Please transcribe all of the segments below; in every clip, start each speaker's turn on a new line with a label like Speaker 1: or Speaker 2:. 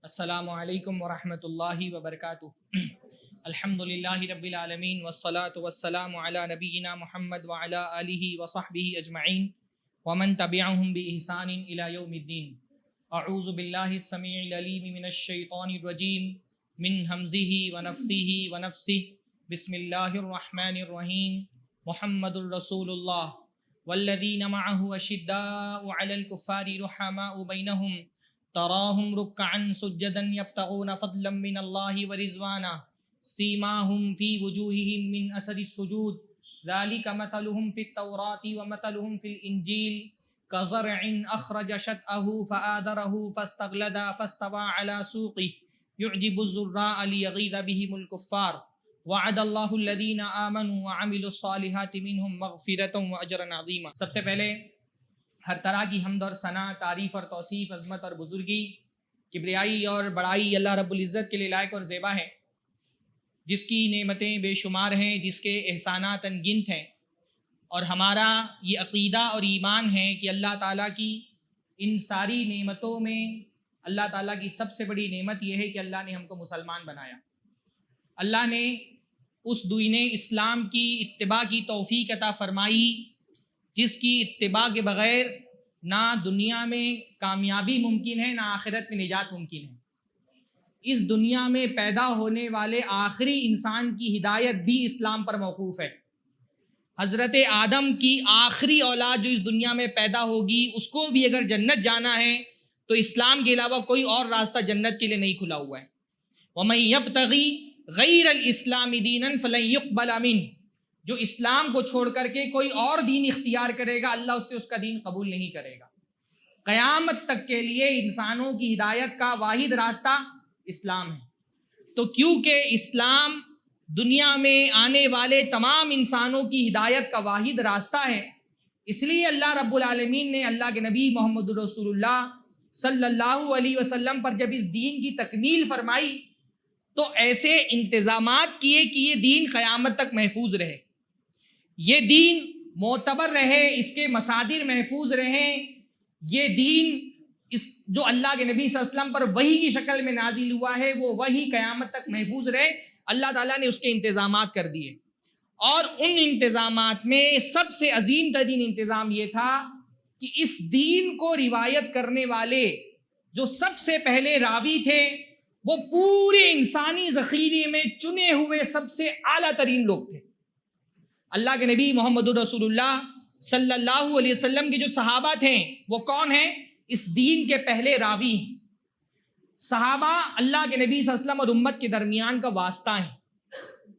Speaker 1: السلام علیکم ورحمۃ اللہ وبرکاتہ۔ الحمد للہ رب العالمین والصلاة والسلام علی نبینا محمد وعلی آلہ وصحبہ اجمعین ومن تبعہم بإحسان الی یوم الدین۔ اعوذ باللہ السمیع العلیم من الشیطان الرجیم من ہمزہ ونفخہ ونفثہ۔ بسم اللہ الرحمن الرحیم۔ محمد الرسول اللہ والذین معہ اشداء علی الکفار رحماء بینہم تراہم رکعا سجدا یبتغون فضلا من اللہ ورضوانا سیماہم فی وجوہہم من اثر السجود ذلک مثلہم فی التوراۃ ومثلہم فی الانجیل کزرع اخرج شطأہ فآذرہ فاستغلظ فاستوى علی سوقہ یعجب الزراء لیغیظ بہم الکفار وعد اللہ الذین آمنوا وعملوا الصالحات منہم مغفرۃ واجرا عظیما۔ سب سے پہلے ہر طرح کی حمد اور ثنا، تعریف اور توصیف، عظمت اور بزرگی، کبریائی اور بڑائی اللہ رب العزت کے لیے لائق اور زیبا ہے، جس کی نعمتیں بے شمار ہیں، جس کے احسانات انگنت ہیں، اور ہمارا یہ عقیدہ اور ایمان ہے کہ اللہ تعالیٰ کی ان ساری نعمتوں میں اللہ تعالیٰ کی سب سے بڑی نعمت یہ ہے کہ اللہ نے ہم کو مسلمان بنایا۔ اللہ نے اس دین اسلام کی اتباع کی توفیق عطا فرمائی جس کی اتباع کے بغیر نہ دنیا میں کامیابی ممکن ہے، نہ آخرت میں نجات ممکن ہے۔ اس دنیا میں پیدا ہونے والے آخری انسان کی ہدایت بھی اسلام پر موقوف ہے۔ حضرت آدم کی آخری اولاد جو اس دنیا میں پیدا ہوگی، اس کو بھی اگر جنت جانا ہے تو اسلام کے علاوہ کوئی اور راستہ جنت کے لیے نہیں کھلا ہوا ہے۔ وَمَن يَبْتَغِي غَيْرَ الْإِسْلَامِ دِينًا فَلَن يُقْبَلَ مِنْهُ، جو اسلام کو چھوڑ کر کے کوئی اور دین اختیار کرے گا، اللہ اس کا دین قبول نہیں کرے گا۔ قیامت تک کے لیے انسانوں کی ہدایت کا واحد راستہ اسلام ہے۔ تو کیونکہ اسلام دنیا میں آنے والے تمام انسانوں کی ہدایت کا واحد راستہ ہے، اس لیے اللہ رب العالمین نے اللہ کے نبی محمد رسول اللہ صلی اللہ علیہ وسلم پر جب اس دین کی تکمیل فرمائی تو ایسے انتظامات کیے کہ یہ دین قیامت تک محفوظ رہے، یہ دین معتبر رہے، اس کے مصادر محفوظ رہیں، یہ دین جو اللہ کے نبی صلی اللہ علیہ وسلم پر وحی کی شکل میں نازل ہوا ہے وہ وحی قیامت تک محفوظ رہے۔ اللہ تعالیٰ نے اس کے انتظامات کر دیے، اور ان انتظامات میں سب سے عظیم ترین انتظام یہ تھا کہ اس دین کو روایت کرنے والے جو سب سے پہلے راوی تھے وہ پورے انسانی ذخیرے میں چنے ہوئے سب سے اعلیٰ ترین لوگ تھے۔ اللہ کے نبی محمد رسول اللہ صلی اللہ علیہ وسلم کے جو صحابہ تھے وہ کون ہیں؟ اس دین کے پہلے راوی ہیں۔ صحابہ اللہ کے نبی صلی اللہ علیہ وسلم اور امت کے درمیان کا واسطہ ہیں،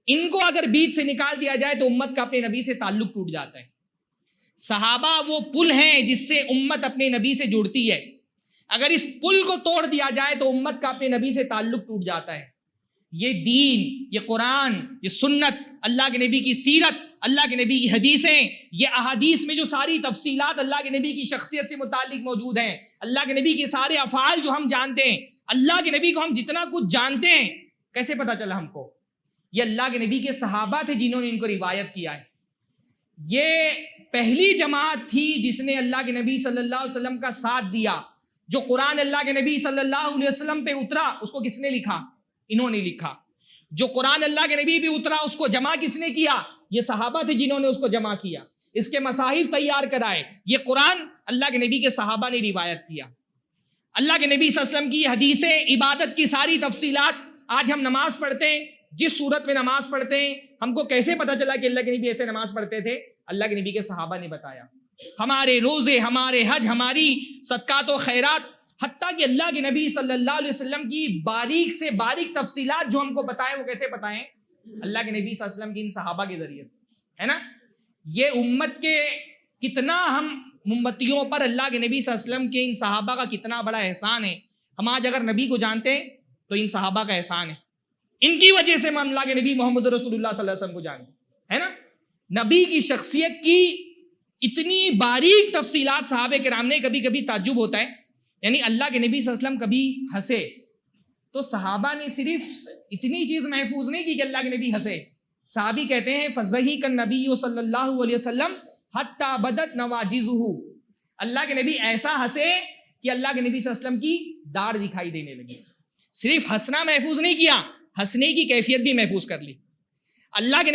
Speaker 1: ان کو اگر بیچ سے نکال دیا جائے تو امت کا اپنے نبی سے تعلق ٹوٹ جاتا ہے۔ صحابہ وہ پل ہیں جس سے امت اپنے نبی سے جڑتی ہے، اگر اس پل کو توڑ دیا جائے تو امت کا اپنے نبی سے تعلق ٹوٹ جاتا ہے۔ یہ دین، یہ قرآن، یہ سنت، اللہ کے نبی کی سیرت، اللہ کے نبی کی حدیثیں، یہ احادیث میں جو ساری تفصیلات اللہ کے نبی کی شخصیت سے متعلق موجود ہیں، اللہ کے نبی کے سارے افعال جو ہم جانتے ہیں، اللہ کے نبی کو ہم جتنا کچھ جانتے ہیں، کیسے پتہ چلا ہم کو؟ یہ اللہ کے نبی کے صحابہ تھے جنہوں نے ان کو روایت کیا ہے۔ یہ پہلی جماعت تھی جس نے اللہ کے نبی صلی اللہ علیہ وسلم کا ساتھ دیا۔ جو قرآن اللہ کے نبی صلی اللہ علیہ وسلم پہ اترا اس کو کس نے لکھا؟ انہوں نے لکھا۔ جو قرآن اللہ کے نبی پہ اترا اس کو جمع کس نے کیا؟ یہ صحابہ تھے جنہوں نے اس کو جمع کیا، اس کے مصاحف تیار کرائے۔ یہ قرآن اللہ کے نبی کے صحابہ نے روایت کیا۔ اللہ کے نبی صلی اللہ علیہ وسلم کی حدیثیں، عبادت کی ساری تفصیلات، آج ہم نماز پڑھتے ہیں، جس صورت میں نماز پڑھتے ہیں، ہم کو کیسے پتہ چلا کہ اللہ کے نبی ایسے نماز پڑھتے تھے؟ اللہ کے نبی کے صحابہ نے بتایا۔ ہمارے روزے، ہمارے حج، ہماری صدقات و خیرات، حتیٰ کہ اللہ کے نبی صلی اللہ علیہ وسلم کی باریک سے باریک تفصیلات جو ہم کو بتائیں وہ کیسے بتائیں؟ اللہ کے نبی صلی اللہ علیہ وسلم کی ان صحابہ کے ذریعے سے، ہے نا؟ یہ امت کے کتنا ہم امتیوں پر اللہ کے نبی صلی اللہ علیہ وسلم کے ان صحابہ کا کتنا بڑا احسان ہے۔ ہم آج اگر نبی کو جانتے ہیں تو ان صحابہ کا احسان ہے، ان کی وجہ سے ہم اللہ کے نبی محمد رسول اللہ صلی اللہ علیہ وسلم کو جانتے ہیں، ہے نا؟ نبی کی شخصیت کی اتنی باریک تفصیلات صحابہ کرام نے، کبھی کبھی تعجب ہوتا ہے، یعنی اللہ کے نبی صلی اللہ علیہ وسلم کبھی ہنسے تو صحابہ نے صرف اتنی چیز محفوظ نہیں کی کہ اللہ کے نبی ہنسے۔ صحابی کہتے ہیں فَضَحِكَ النَّبِيُّ صلی اللہ علیہ وسلم حَتَّى بَدَتْ نَوَاجِذُهُ، اللہ کے نبی ایسا ہنسے کہ اللہ کے نبی صلی اللہ علیہ وسلم کی داڑھ دکھائی دینے لگی۔ صرف ہنسنا محفوظ نہیں کیا، ہنسنے کی کیفیت بھی محفوظ کر لی۔ اللہ کے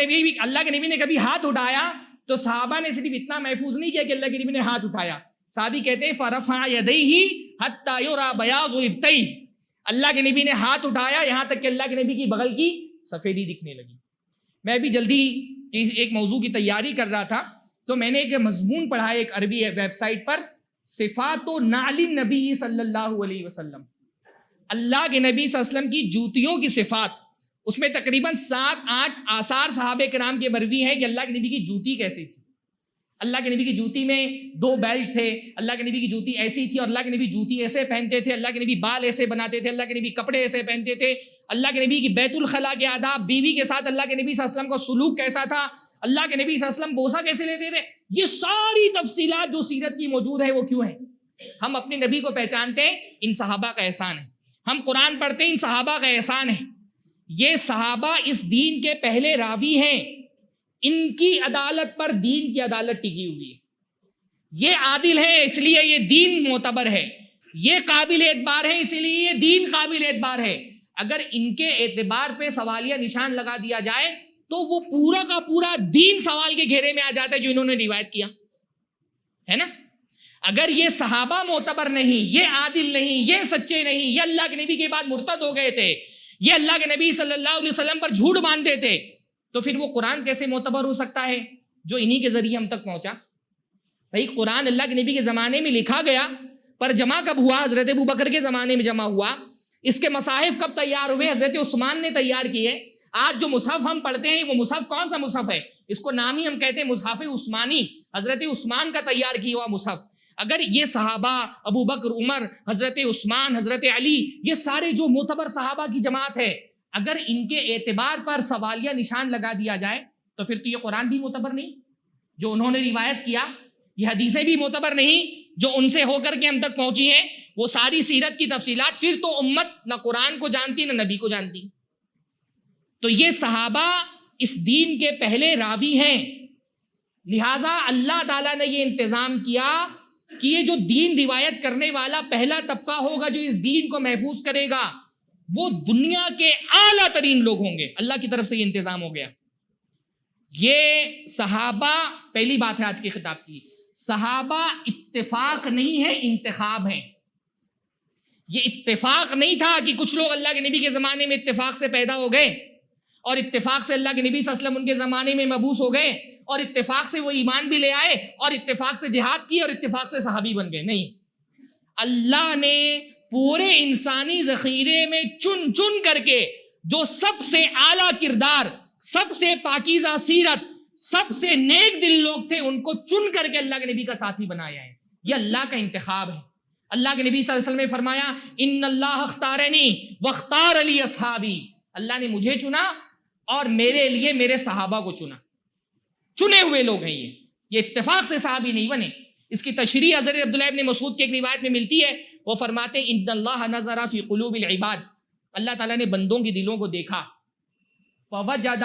Speaker 1: نبی نے کبھی ہاتھ اٹھایا تو صحابہ نے صرف اتنا محفوظ نہیں کیا کہ اللہ کے نبی نے ہاتھ اٹھایا، صحابی کہتے ہیں فرفع یدیہ حتی یری بیاض ابطیہ، اللہ کے نبی نے ہاتھ اٹھایا یہاں تک کہ اللہ کے نبی کی بغل کی سفیدی دکھنے لگی۔ میں بھی جلدی ایک موضوع کی تیاری کر رہا تھا تو میں نے ایک مضمون پڑھا ایک عربی ویب سائٹ پر، صفات و نعل نبی صلی اللہ علیہ وسلم، اللہ کے نبی صلی اللہ علیہ وسلم کی جوتیوں کی صفات۔ اس میں تقریباً 7-8 آثار صحابہ کرام کے مروی ہیں کہ اللہ کے نبی کی جوتی کیسی تھی۔ اللہ کے نبی کی جوتی میں 2 بیلٹ تھے، اللہ کے نبی کی جوتی ایسی تھی، اور اللہ کے نبی جوتی ایسے پہنتے تھے، اللہ کے نبی بال ایسے بناتے تھے، اللہ کے نبی کپڑے ایسے پہنتے تھے، اللہ کے نبی کی بیت الخلاء کے آداب، بیوی کے ساتھ اللہ کے نبی صلی اللہ علیہ وسلم کا سلوک کیسا تھا، اللہ کے نبی صلی اللہ علیہ وسلم بوسہ کیسے لیتے تھے۔ یہ ساری تفصیلات جو سیرت کی موجود ہے وہ کیوں ہیں؟ ہم اپنے نبی کو پہچانتے ہیں، ان صحابہ کا احسان ہے۔ ہم قرآن پڑھتے ہیں، ان صحابہ کا احسان ہے۔ یہ صحابہ اس دین کے پہلے راوی ہیں، ان کی عدالت پر دین کی عدالت ٹکی ہوئی ہے۔ یہ عادل ہے اس لیے یہ دین معتبر ہے، یہ قابل اعتبار ہے اس لیے یہ دین قابل اعتبار ہے۔ اگر ان کے اعتبار پہ سوالیہ نشان لگا دیا جائے تو وہ پورا کا پورا دین سوال کے گھیرے میں آ جاتا ہے جو انہوں نے روایت کیا ہے نا۔ اگر یہ صحابہ معتبر نہیں، یہ عادل نہیں، یہ سچے نہیں، یہ اللہ کے نبی کے بعد مرتد ہو گئے تھے، یہ اللہ کے نبی صلی اللہ علیہ وسلم پر جھوٹ باندھتے تھے، تو پھر وہ قرآن کیسے معتبر ہو سکتا ہے جو انہی کے ذریعے ہم تک پہنچا؟ بھائی قرآن اللہ کے نبی کے زمانے میں لکھا گیا، پر جمع کب ہوا؟ حضرت ابوبکر کے زمانے میں جمع ہوا۔ اس کے مصاحف کب تیار ہوئے؟ حضرت عثمان نے تیار کیے۔ آج جو مصحف ہم پڑھتے ہیں وہ مصحف کون سا مصحف ہے؟ اس کو نام ہی ہم کہتے ہیں مصحف عثمانی، حضرت عثمان کا تیار کیا ہوا مصحف۔ اگر یہ صحابہ ابو بکر، عمر، حضرت عثمان، حضرت علی، یہ سارے جو معتبر صحابہ کی جماعت ہے، اگر ان کے اعتبار پر سوالیہ نشان لگا دیا جائے تو پھر تو یہ قرآن بھی معتبر نہیں جو انہوں نے روایت کیا، یہ حدیثیں بھی معتبر نہیں جو ان سے ہو کر کے ہم تک پہنچی ہیں، وہ ساری سیرت کی تفصیلات، پھر تو امت نہ قرآن کو جانتی نہ نبی کو جانتی۔ تو یہ صحابہ اس دین کے پہلے راوی ہیں، لہٰذا اللہ تعالیٰ نے یہ انتظام کیا کہ یہ جو دین روایت کرنے والا پہلا طبقہ ہوگا جو اس دین کو محفوظ کرے گا وہ دنیا کے اعلیٰ ترین لوگ ہوں گے۔ اللہ کی طرف سے یہ انتظام ہو گیا۔ یہ صحابہ، پہلی بات ہے آج کی خطاب کی، صحابہ اتفاق نہیں ہے، انتخاب ہیں۔ یہ اتفاق نہیں تھا کہ کچھ لوگ اللہ کے نبی کے زمانے میں اتفاق سے پیدا ہو گئے اور اتفاق سے اللہ کے نبی صلی اللہ علیہ وسلم ان کے زمانے میں مبعوث ہو گئے اور اتفاق سے وہ ایمان بھی لے آئے اور اتفاق سے جہاد کی اور اتفاق سے صحابی بن گئے۔ نہیں، اللہ نے پورے انسانی ذخیرے میں چن چن کر کے جو سب سے اعلیٰ کردار، سب سے پاکیزہ سیرت، سب سے نیک دل لوگ تھے، ان کو چن کر کے اللہ کے نبی کا ساتھی بنایا ہے۔ یہ اللہ کا انتخاب ہے۔ اللہ کے نبی صلی اللہ علیہ وسلم نے فرمایا ان اللہ اختارنی واختار لی اصحابی، اللہ نے مجھے چنا اور میرے لیے میرے صحابہ کو چنا۔ چنے ہوئے لوگ ہیں یہ اتفاق سے صحابی نہیں بنے۔ اس کی تشریح حضرت عبداللہ ابن مسعود کی ایک روایت میں ملتی ہے، وہ فرماتے ہیں ان اللہ نظر فی قلوب العباد، اللہ تعالیٰ نے بندوں کے دلوں کو دیکھا، فوجد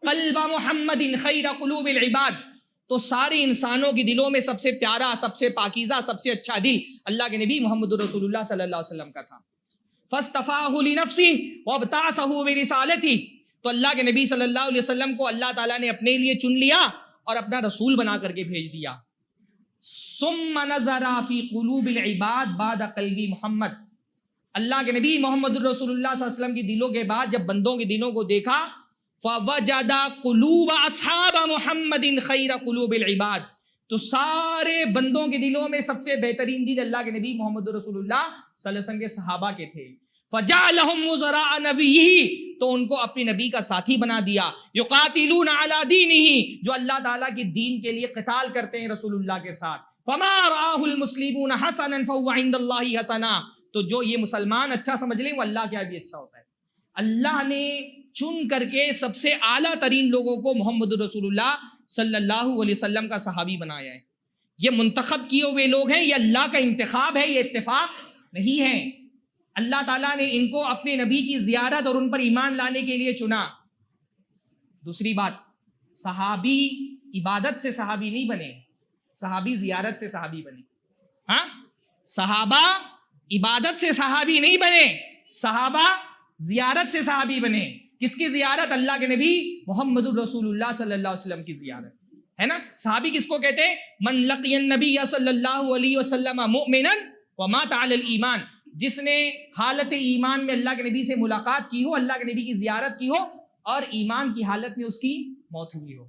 Speaker 1: قلب محمد خیر قلوب العباد، تو سارے انسانوں کے دلوں میں سب سے پیارا، سب سے پاکیزہ، سب سے اچھا دل اللہ کے نبی محمد رسول اللہ صلی اللہ علیہ وسلم کا تھا۔ فاصطفاہ لنفسہ وابتعثہ برسالتہ، تو اللہ کے نبی صلی اللہ علیہ وسلم کو اللہ تعالیٰ نے اپنے لیے چن لیا اور اپنا رسول بنا کر کے بھیج دیا۔ ثم نظر فی قلوب العباد بعد قلب محمد، اللہ کے نبی محمد رسول اللہ صلی اللہ علیہ وسلم کی دلوں کے بعد جب بندوں کے دلوں کو دیکھا، فوجد قلوب اصحاب محمد خیر قلوب العباد، تو سارے بندوں کے دلوں میں سب سے بہترین دل اللہ کے نبی محمد رسول اللہ صلی اللہ علیہ وسلم کے صحابہ کے تھے۔ فجعلهم وزراء نبیہ، تو ان کو اپنے نبی کا ساتھی بنا دیا۔ یقاتلون علی دینہ، جو اللہ تعالیٰ کے دین کے لیے قتال کرتے ہیں رسول اللہ کے ساتھ۔ فما رآہ المسلمون حسنا فهو عند اللہ حسنا، تو جو یہ مسلمان اچھا سمجھ لیں وہ اللہ کے بھی اچھا ہوتا ہے۔ اللہ نے چن کر کے سب سے اعلیٰ ترین لوگوں کو محمد رسول اللہ صلی اللہ علیہ وسلم کا صحابی بنایا ہے۔ یہ منتخب کیے ہوئے لوگ ہیں، یہ اللہ کا انتخاب ہے، یہ اتفاق نہیں ہے۔ اللہ تعالیٰ نے ان کو اپنے نبی کی زیارت اور ان پر ایمان لانے کے لیے چنا۔ دوسری بات، صحابی عبادت سے صحابی نہیں بنے، صحابی زیارت سے صحابی بنے۔ ہاں، صحابہ عبادت سے صحابی نہیں بنے، صحابہ زیارت سے صحابی بنے. کس کی زیارت؟ اللہ کے نبی محمد الرسول اللہ صلی اللہ علیہ وسلم کی زیارت ہے نا. صحابی کس کو کہتے ہیں؟ من لقی النبی صلی اللہ علیہ وسلم مؤمنا ومات علی الایمان، جس نے حالت ایمان میں اللہ کے نبی سے ملاقات کی ہو، اللہ کے نبی کی زیارت کی ہو اور ایمان کی حالت میں اس کی موت ہوئی ہو.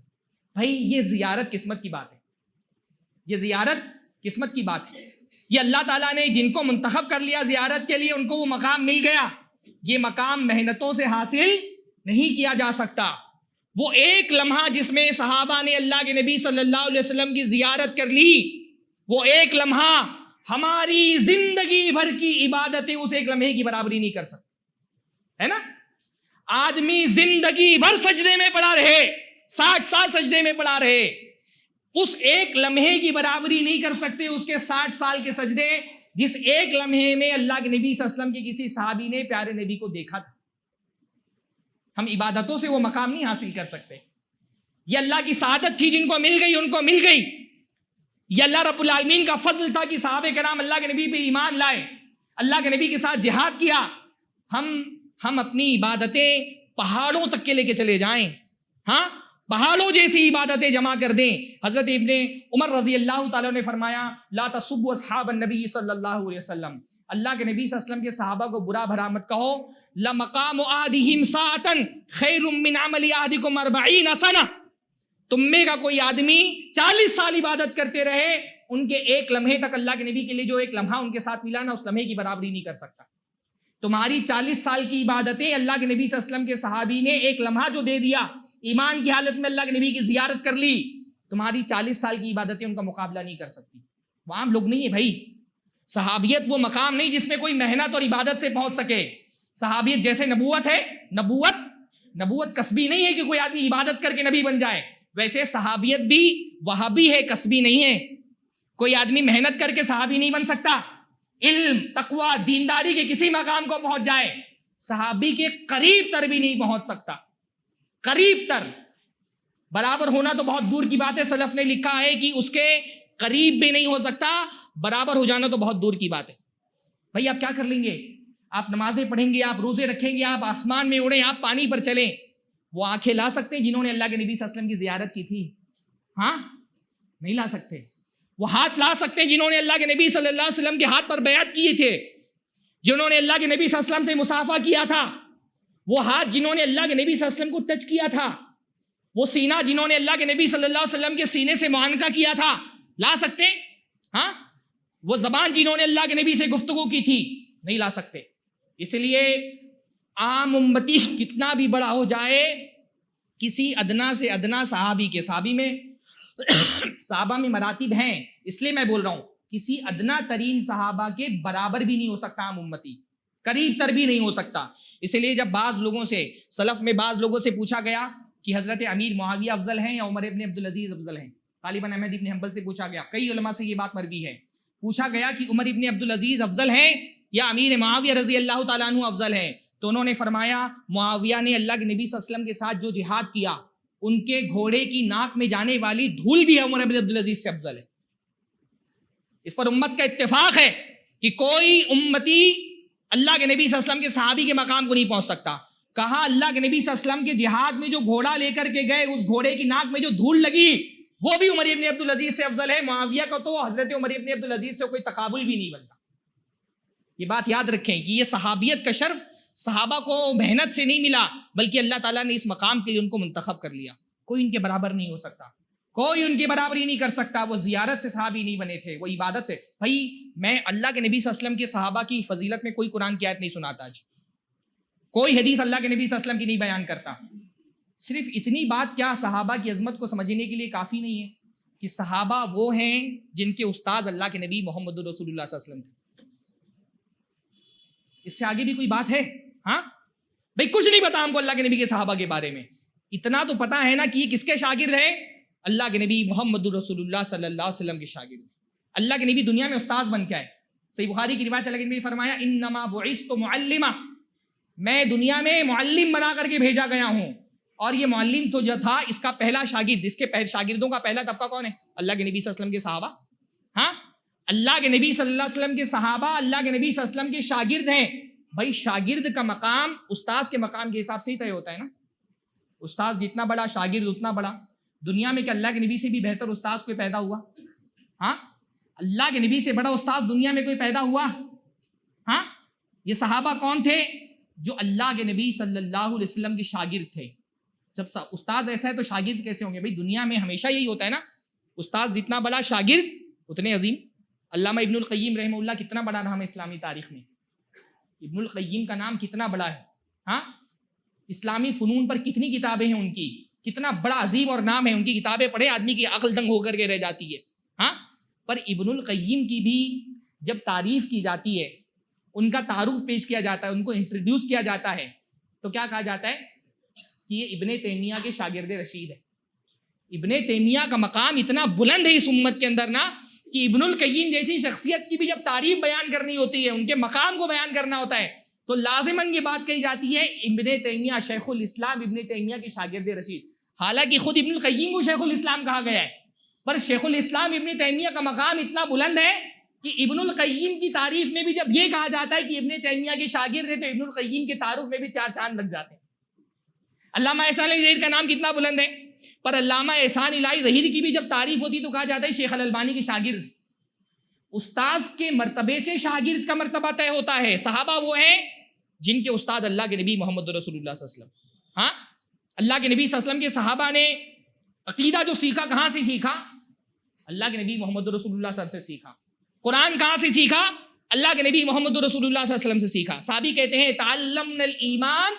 Speaker 1: بھائی یہ زیارت قسمت کی بات ہے، یہ زیارت قسمت کی بات ہے. یہ اللہ تعالیٰ نے جن کو منتخب کر لیا زیارت کے لیے، ان کو وہ مقام مل گیا. یہ مقام محنتوں سے حاصل نہیں کیا جا سکتا. وہ ایک لمحہ جس میں صحابہ نے اللہ کے نبی صلی اللہ علیہ وسلم کی زیارت کر لی، وہ ایک لمحہ ہماری زندگی بھر کی عبادتیں اس ایک لمحے کی برابری نہیں کر سکتی، ہے نا. آدمی زندگی بھر سجدے میں پڑا رہے، 60 سال سجدے میں پڑا رہے، اس ایک لمحے کی برابری نہیں کر سکتے اس کے 60 سال کے سجدے جس ایک لمحے میں اللہ کے نبی صلی اللہ علیہ وسلم کے کسی صحابی نے پیارے نبی کو دیکھا تھا. ہم عبادتوں سے وہ مقام نہیں حاصل کر سکتے. یہ اللہ کی سعادت تھی، جن کو مل گئی ان کو مل گئی. یہ اللہ رب العالمین کا فضل تھا کہ صحابہ کرام اللہ کے نبی پہ ایمان لائے، اللہ کے نبی کے ساتھ جہاد کیا. ہم اپنی عبادتیں پہاڑوں تک کے لے کے چلے جائیں، ہاں پہاڑوں جیسی عبادتیں جمع کر دیں. حضرت ابن عمر رضی اللہ تعالیٰ نے فرمایا لا تسبوا اصحاب النبی صلی اللہ علیہ وسلم، اللہ کے نبی صلی اللہ علیہ وسلم کے صحابہ کو برا بھلا مت کہو. لمقام احدہم ساعۃ خیر من عمل احدکم 40 سنہ، تم میں کا کوئی آدمی 40 سال عبادت کرتے رہے، ان کے ایک لمحے تک اللہ کے نبی کے لیے جو ایک لمحہ ان کے ساتھ ملا نا، اس لمحے کی برابری نہیں کر سکتا. تمہاری 40 سال کی عبادتیں اللہ کے نبی صلی اللہ علیہ وسلم کے صحابی نے ایک لمحہ جو دے دیا، ایمان کی حالت میں اللہ کے نبی کی زیارت کر لی، تمہاری 40 سال کی عبادتیں ان کا مقابلہ نہیں کر سکتی. وہ عام لوگ نہیں ہے بھائی. صحابیت وہ مقام نہیں جس میں کوئی محنت اور عبادت سے پہنچ سکے. صحابیت جیسے نبوت ہے، نبوت کسبی نہیں ہے کہ کوئی آدمی عبادت کر کے نبی بن جائے، ویسے صحابیت بھی وہابی ہے، کسبی نہیں ہے. کوئی آدمی محنت کر کے صحابی نہیں بن سکتا. علم، تقوی، دینداری کے کسی مقام کو پہنچ جائے، صحابی کے قریب تر بھی نہیں پہنچ سکتا. قریب تر برابر ہونا تو بہت دور کی بات ہے. سلف نے لکھا ہے کہ اس کے قریب بھی نہیں ہو سکتا، برابر ہو جانا تو بہت دور کی بات ہے. بھائی آپ کیا کر لیں گے؟ آپ نمازیں پڑھیں گے، آپ روزے رکھیں گے، آپ آسمان میں اڑیں، آپ پانی پر چلیں. وہ آنکھیں لا سکتے ہیں جنہوں نے اللہ کے نبی صلی اللہ علیہ وسلم کی زیارت کی تھی؟ ہاں نہیں لا سکتے. وہ ہاتھ لا سکتے ہیں جنہوں نے اللہ کے نبی صلی اللہ علیہ وسلم کے ہاتھ پر بیعت کیے تھے، جنہوں نے اللہ کے نبی صلی اللہ علیہ وسلم سے مصافحہ کیا تھا. وہ ہاتھ جنہوں نے اللہ کے نبی صلی اللہ علیہ وسلم کو ٹچ کیا تھا، وہ سینہ جنہوں نے اللہ کے نبی صلی اللہ علیہ وسلم کے سینے سے معانقہ کیا تھا، لا سکتے ہیں؟ ہاں. وہ زبان جنہوں نے اللہ کے نبی سے گفتگو کی تھی، نہیں لا سکتے. اس لیے عام امتی کتنا بھی بڑا ہو جائے، کسی ادنا سے ادنا صحابی کے صحابہ میں مراتب ہیں، اس لیے میں بول رہا ہوں کسی ادنا ترین صحابہ کے برابر بھی نہیں ہو سکتا عام امتی، قریب تر بھی نہیں ہو سکتا. اس لیے جب بعض لوگوں سے، سلف میں بعض لوگوں سے پوچھا گیا کہ حضرت امیر معاویہ افضل ہیں یا عمر ابن عبدالعزیز افضل ہیں، غالباً احمد ابن حنبل سے پوچھا گیا، کئی علماء سے یہ بات مروی ہے، پوچھا گیا کہ عمر ابن عبدالعزیز افضل ہیں یا امیر معاویہ رضی اللہ تعالیٰ عنہ افضل ہیں، تو انہوں نے فرمایا معاویہ نے اللہ کے نبی صلی اللہ علیہ وسلم کے ساتھ جو جہاد کیا، ان کے گھوڑے کی ناک میں جانے والی دھول بھی عمر ابن عبدالعزیز سے افضل ہے. اس پر امت کا اتفاق ہے کہ کوئی امتی اللہ کے نبی صلی اللہ علیہ وسلم کے صحابی کے مقام کو نہیں پہنچ سکتا. کہا اللہ کے نبی صلی اللہ علیہ وسلم کے جہاد میں جو گھوڑا لے کر کے گئے، اس گھوڑے کی ناک میں جو دھول لگی وہ بھی عمر ابن عبدالعزیز سے افضل ہے. معاویہ کا تو حضرت عمر ابن عبدالعزیز سے کوئی تقابل بھی نہیں بنتا. یہ بات یاد رکھیں کہ یہ صحابیت کا شرف صحابہ کو محنت سے نہیں ملا، بلکہ اللہ تعالیٰ نے اس مقام کے لیے ان کو منتخب کر لیا. کوئی ان کے برابر نہیں ہو سکتا، کوئی ان کی برابری نہیں کر سکتا. وہ زیارت سے صحابی نہیں بنے تھے، وہ عبادت سے. بھائی میں اللہ کے نبی صلی اللہ علیہ وسلم کے صحابہ کی فضیلت میں کوئی قرآن کی آیت نہیں سناتا، آج کوئی حدیث اللہ کے نبی صلی اللہ علیہ وسلم کی نہیں بیان کرتا. صرف اتنی بات کیا صحابہ کی عظمت کو سمجھنے کے لیے کافی نہیں ہے کہ صحابہ وہ ہیں جن کے استاذ اللہ کے نبی محمد رسول اللہ صلی اللہ علیہ وسلم تھے؟ اس سے آگے بھی کوئی بات ہے؟ ہاں بھائی کچھ نہیں پتا ہم کو اللہ کے نبی کے صحابہ کے بارے میں. اتنا تو پتا ہے نا کہ یہ کس کے شاگرد ہیں؟ اللہ کے نبی محمد رسول اللہ صلی اللہ علیہ وسلم کے شاگرد. اللہ کے نبی دنیا میں استاذ بن کے آئے. صحیح بخاری کی روایت، اللہ کے نبی نے فرمایا انما بعثت معلما، میں دنیا میں معلم بنا کر کے بھیجا گیا ہوں. اور یہ معلم تو جو تھا اس کا پہلا شاگرد، اس کے شاگردوں کا پہلا طبقہ کون ہے؟ اللہ کے نبی صلی اللہ علیہ وسلم کے صحابہ. ہاں اللہ کے نبی صلی اللہ علیہ وسلم کے صحابہ اللہ کے نبی صلی اللہ علیہ وسلم کے شاگرد ہیں. بھائی شاگرد کا مقام استاذ کے مقام کے حساب سے ہی طے ہوتا ہے نا. استاذ جتنا بڑا شاگرد اتنا بڑا. دنیا میں کہ اللہ کے نبی سے بھی بہتر استاذ کوئی پیدا ہوا؟ ہاں, اللہ کے نبی سے بڑا استاذ دنیا میں کوئی پیدا ہوا؟ ہاں, یہ صحابہ کون تھے؟ جو اللہ کے نبی صلی اللہ علیہ وسلم کے شاگرد تھے. جب استاذ ایسا ہے تو شاگرد کیسے ہوں گے؟ بھائی دنیا میں ہمیشہ یہی ہوتا ہے نا, استاذ جتنا بڑا شاگرد اتنے عظیم. علامہ ابن القیم رحمہ اللہ کتنا بڑا نام ہے اسلامی تاریخ میں. ابن القیم کا نام کتنا بڑا ہے. ہاں, اسلامی فنون پر کتنی کتابیں ہیں ان کی, کتنا بڑا عظیم اور نام ہے. ان کی کتابیں پڑھے آدمی کی عقل دنگ ہو کر کے رہ جاتی ہے. ہاں, پر ابن القیم کی بھی جب تعریف کی جاتی ہے, ان کا تعارف پیش کیا جاتا ہے, ان کو انٹروڈیوس کیا جاتا ہے, تو کیا کہا جاتا ہے کہ یہ ابن تیمیہ کے شاگرد رشید ہے. ابن تیمیہ کا مقام اتنا بلند ہے اس امت کے اندر نا, کہ ابن القیم جیسی شخصیت کی بھی جب تعریف بیان کرنی ہوتی ہے, ان کے مقام کو بیان کرنا ہوتا ہے, تو لازماً یہ بات کہی جاتی ہے ابن تیمیہ شیخ الاسلام ابن تیمیہ کے شاگرد رشید. حالانکہ خود ابن القیم کو شیخ الاسلام کہا گیا ہے, پر شیخ الاسلام ابن تیمیہ کا مقام اتنا بلند ہے کہ ابن القیم کی تعریف میں بھی جب یہ کہا جاتا ہے کہ ابن تیمیہ کے شاگرد ہیں, تو ابن القیم کے تعارف میں بھی 4 چاند لگ جاتے ہیں. علامہ احسان علی ظہیر کا نام کتنا بلند ہے, پر علامہ احسان علی ظہیر کی بھی جب تعریف ہوتی تو کہا جاتا ہے شیخ الالبانی کے شاگرد. استاذ کے مرتبے سے شاگرد کا مرتبہ طے ہوتا ہے. صحابہ وہ ہیں جن کے استاد اللہ کے نبی محمد رسول اللہ صلی اللہ علیہ وسلم. ہاں, اللہ کے نبی صلی اللہ علیہ وسلم کے صحابہ نے عقیدہ جو سیکھا کہاں سے سیکھا؟ اللہ کے نبی محمد رسول اللہ صلی اللہ علیہ وسلم سے سیکھا. قرآن کہاں سے سیکھا؟ اللہ کے نبی محمد رسول اللہ صلی اللہ علیہ وسلم سے سیکھا. صحابی کہتے ہیں تعلمنا الایمان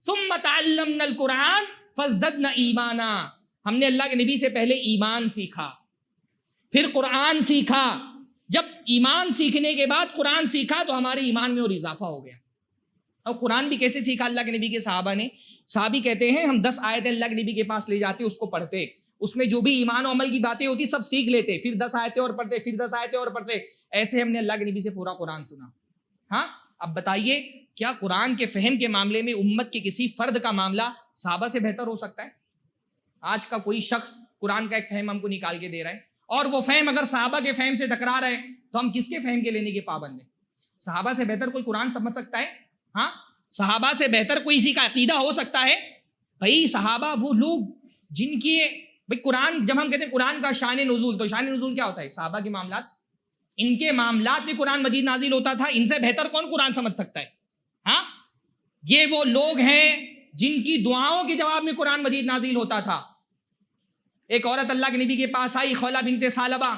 Speaker 1: ثم تعلمنا القرآن فازددنا ایمانا. ہم نے اللہ کے نبی سے پہلے ایمان سیکھا, پھر قرآن سیکھا. جب ایمان سیکھنے کے بعد قرآن سیکھا تو ہمارے ایمان میں اور اضافہ ہو گیا. اور قرآن بھی کیسے سیکھا اللہ کے نبی کے صحابہ نے؟ صحابی کہتے ہیں ہم 10 آیتیں اللہ کے نبی کے پاس لے جاتے, اس کو پڑھتے, اس میں جو بھی ایمان و عمل کی باتیں ہوتی سب سیکھ لیتے, پھر 10 آیتیں اور پڑھتے, پھر 10 آیتیں اور پڑھتے. ایسے ہم نے اللہ کے نبی سے پورا قرآن سنا. ہاں, اب بتائیے کیا قرآن کے فہم کے معاملے میں امت کے کسی فرد کا معاملہ صحابہ سے بہتر ہو سکتا ہے؟ آج کا کوئی شخص قرآن کا ایک فہم ہم کو نکال کے دے رہا ہے, اور وہ فہم اگر صحابہ کے فہم سے ٹکرا رہے ہیں تو ہم کس کے فہم کے لینے کے پابند ہیں؟ صحابہ سے بہتر کوئی قرآن سمجھ سکتا ہے؟ ہاں, صحابہ سے بہتر کوئی اسی کا عقیدہ ہو سکتا ہے؟ بھائی صحابہ وہ لوگ جن کی بھائی قرآن, جب ہم کہتے ہیں قرآن کا شان نزول, تو شان نزول کیا ہوتا ہے؟ صحابہ کے معاملات, ان کے معاملات میں قرآن مجید نازل ہوتا تھا. ان سے بہتر کون قرآن سمجھ سکتا ہے؟ ہاں, یہ وہ لوگ ہیں جن کی دعاؤں کے جواب میں قرآن مجید نازل ہوتا تھا. ایک عورت اللہ کے نبی کے پاس آئی, خولہ بنت ثعلبہ,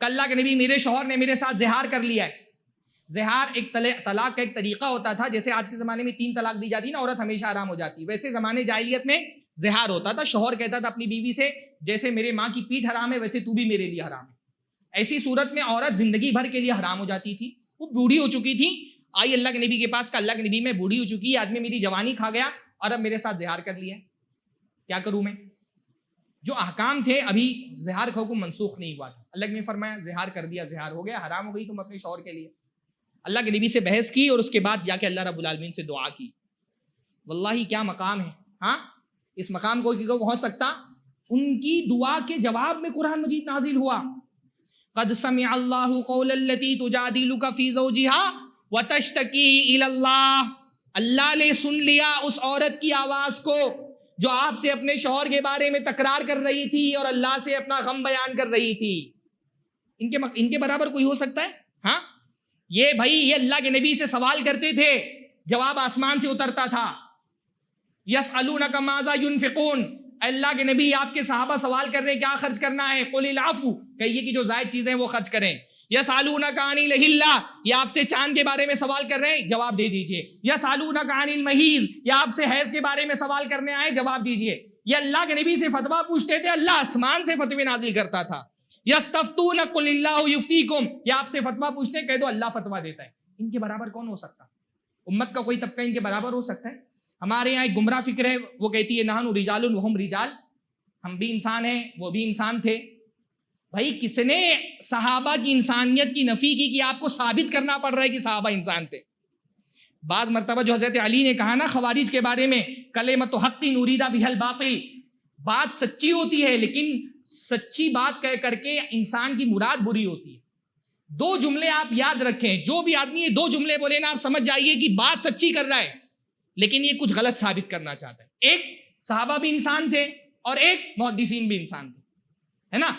Speaker 1: کہ اللہ کے نبی میرے شوہر نے میرے ساتھ زہار کر لیا ہے. زہار ایک طلاق کا ایک طریقہ ہوتا تھا, جیسے آج کے زمانے میں 3 طلاق دی جاتی نا, عورت ہمیشہ آرام ہو جاتی, ویسے زمانے جاہلیت میں زہار ہوتا تھا. شوہر کہتا تھا اپنی بیوی سے جیسے میرے ماں کی پیٹھ حرام ہے ویسے تو بھی میرے لیے حرام ہے. ایسی صورت میں عورت زندگی بھر کے لیے حرام ہو جاتی تھی. وہ بوڑھی ہو چکی تھی, آئی اللہ کے نبی کے پاس, کہ اللہ کے نبی میں بوڑھی ہو چکی ہے, آدمی میری جوانی کھا گیا اور اب میرے ساتھ زہار کر لیا, کیا کروں میں؟ جو احکام تھے ابھی زہار کا حکم منسوخ نہیں ہوا تھا. اللہ نے فرمایا زہار کر دیا, زہار ہو گیا, حرام ہو گئی تم اپنے شوہر کے لیے. اللہ کے نبی سے بحث کی اور اس کے بعد جا کے اللہ رب العالمین سے دعا کی. واللہ کیا مقام ہے. ہاں, اس مقام کو پہنچ سکتا. ان کی دعا کے جواب میں قرآن مجید نازل ہوا. قد سمع اللہ قول التی تجادلک فی زوجہا وتشتکی الی اللہ. اللہ نے سن لیا اس عورت کی آواز کو جو آپ سے اپنے شوہر کے بارے میں تکرار کر رہی تھی اور اللہ سے اپنا غم بیان کر رہی تھی. ان کے برابر کوئی ہو سکتا ہے؟ ہاں, یہ بھائی یہ اللہ کے نبی سے سوال کرتے تھے, جواب آسمان سے اترتا تھا. یسألونک ماذا ینفقون, اللہ کے نبی آپ کے صحابہ سوال کر رہے ہیں کیا خرچ کرنا ہے؟ قل العفو, کہیے کہ جو زائد چیزیں وہ خرچ کریں. یسألونک عن الہلہ, یہ آپ سے چاند کے بارے میں سوال کر رہے ہیں, جواب دے دیجئے. یسألونک عن المحیض, یہ آپ سے حیض کے بارے میں سوال کرنے آئے, جواب دیجئے. یہ اللہ کے نبی سے فتویٰ پوچھتے تھے, اللہ آسمان سے فتوے نازل کرتا تھا. یستفتونک قل اللہ یفتیکم, یہ آپ سے فتویٰ پوچھتے ہیں, کہہ دو اللہ فتویٰ دیتا ہے. ان کے برابر کون ہو سکتا؟ امت کا کوئی طبقہ ان کے برابر ہو سکتا ہے؟ ہمارے یہاں ایک گمراہ فکر ہے, وہ کہتی ہے نحن رجال وہم رجال, ہم بھی انسان ہیں وہ بھی انسان تھے. بھائی کس نے صحابہ کی انسانیت کی نفی کی کہ آپ کو ثابت کرنا پڑ رہا ہے کہ صحابہ انسان تھے؟ بعض مرتبہ جو حضرت علی نے کہا نا خوارج کے بارے میں, کلمۃ حق نریدا بها الباطل, بات سچی ہوتی ہے لیکن سچی بات کہہ کر کے انسان کی مراد بری ہوتی ہے. دو جملے آپ یاد رکھیں, جو بھی آدمی یہ دو جملے بولے نا, آپ سمجھ جائیے کہ بات سچی کر رہا ہے لیکن یہ کچھ غلط ثابت کرنا چاہتا ہے. ایک صحابہ بھی انسان تھے اور ایک محدثین بھی انسان تھے, ہے نا.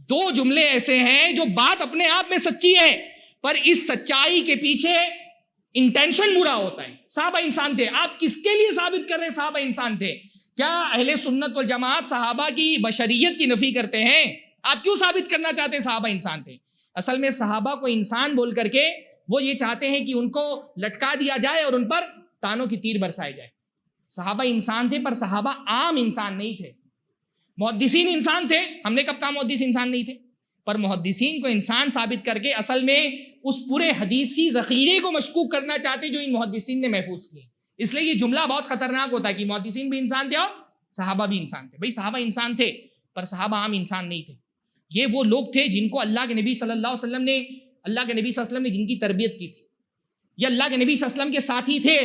Speaker 1: دو جملے ایسے ہیں جو بات اپنے آپ میں سچی ہے پر اس سچائی کے پیچھے انٹینشن برا ہوتا ہے. صحابہ انسان تھے, آپ کس کے لیے ثابت کر رہے ہیں صحابہ انسان تھے؟ کیا اہل سنت والجماعت صحابہ کی بشریت کی نفی کرتے ہیں؟ آپ کیوں ثابت کرنا چاہتے ہیں صحابہ انسان تھے؟ اصل میں صحابہ کو انسان بول کر کے وہ یہ چاہتے ہیں کہ ان کو لٹکا دیا جائے اور ان پر تانوں کی تیر برسائے جائے. صحابہ انسان تھے پر صحابہ عام انسان نہیں تھے. محدثین انسان تھے, ہم نے کب کہا محدث انسان نہیں تھے؟ پر محدثین کو انسان ثابت کر کے اصل میں اس پورے حدیثی ذخیرے کو مشکوک کرنا چاہتے جو ان محدثین نے محفوظ کیے. اس لیے یہ جملہ بہت خطرناک ہوتا ہے کہ محدثین بھی انسان تھے اور صحابہ بھی انسان تھے. بھائی صحابہ انسان تھے پر صحابہ عام انسان نہیں تھے. یہ وہ لوگ تھے جن کو اللہ کے نبی صلی اللہ علیہ وسلم نے جن کی تربیت کی تھی. یہ اللہ کے نبی صلی اللہ علیہ وسلم کے ساتھی تھے.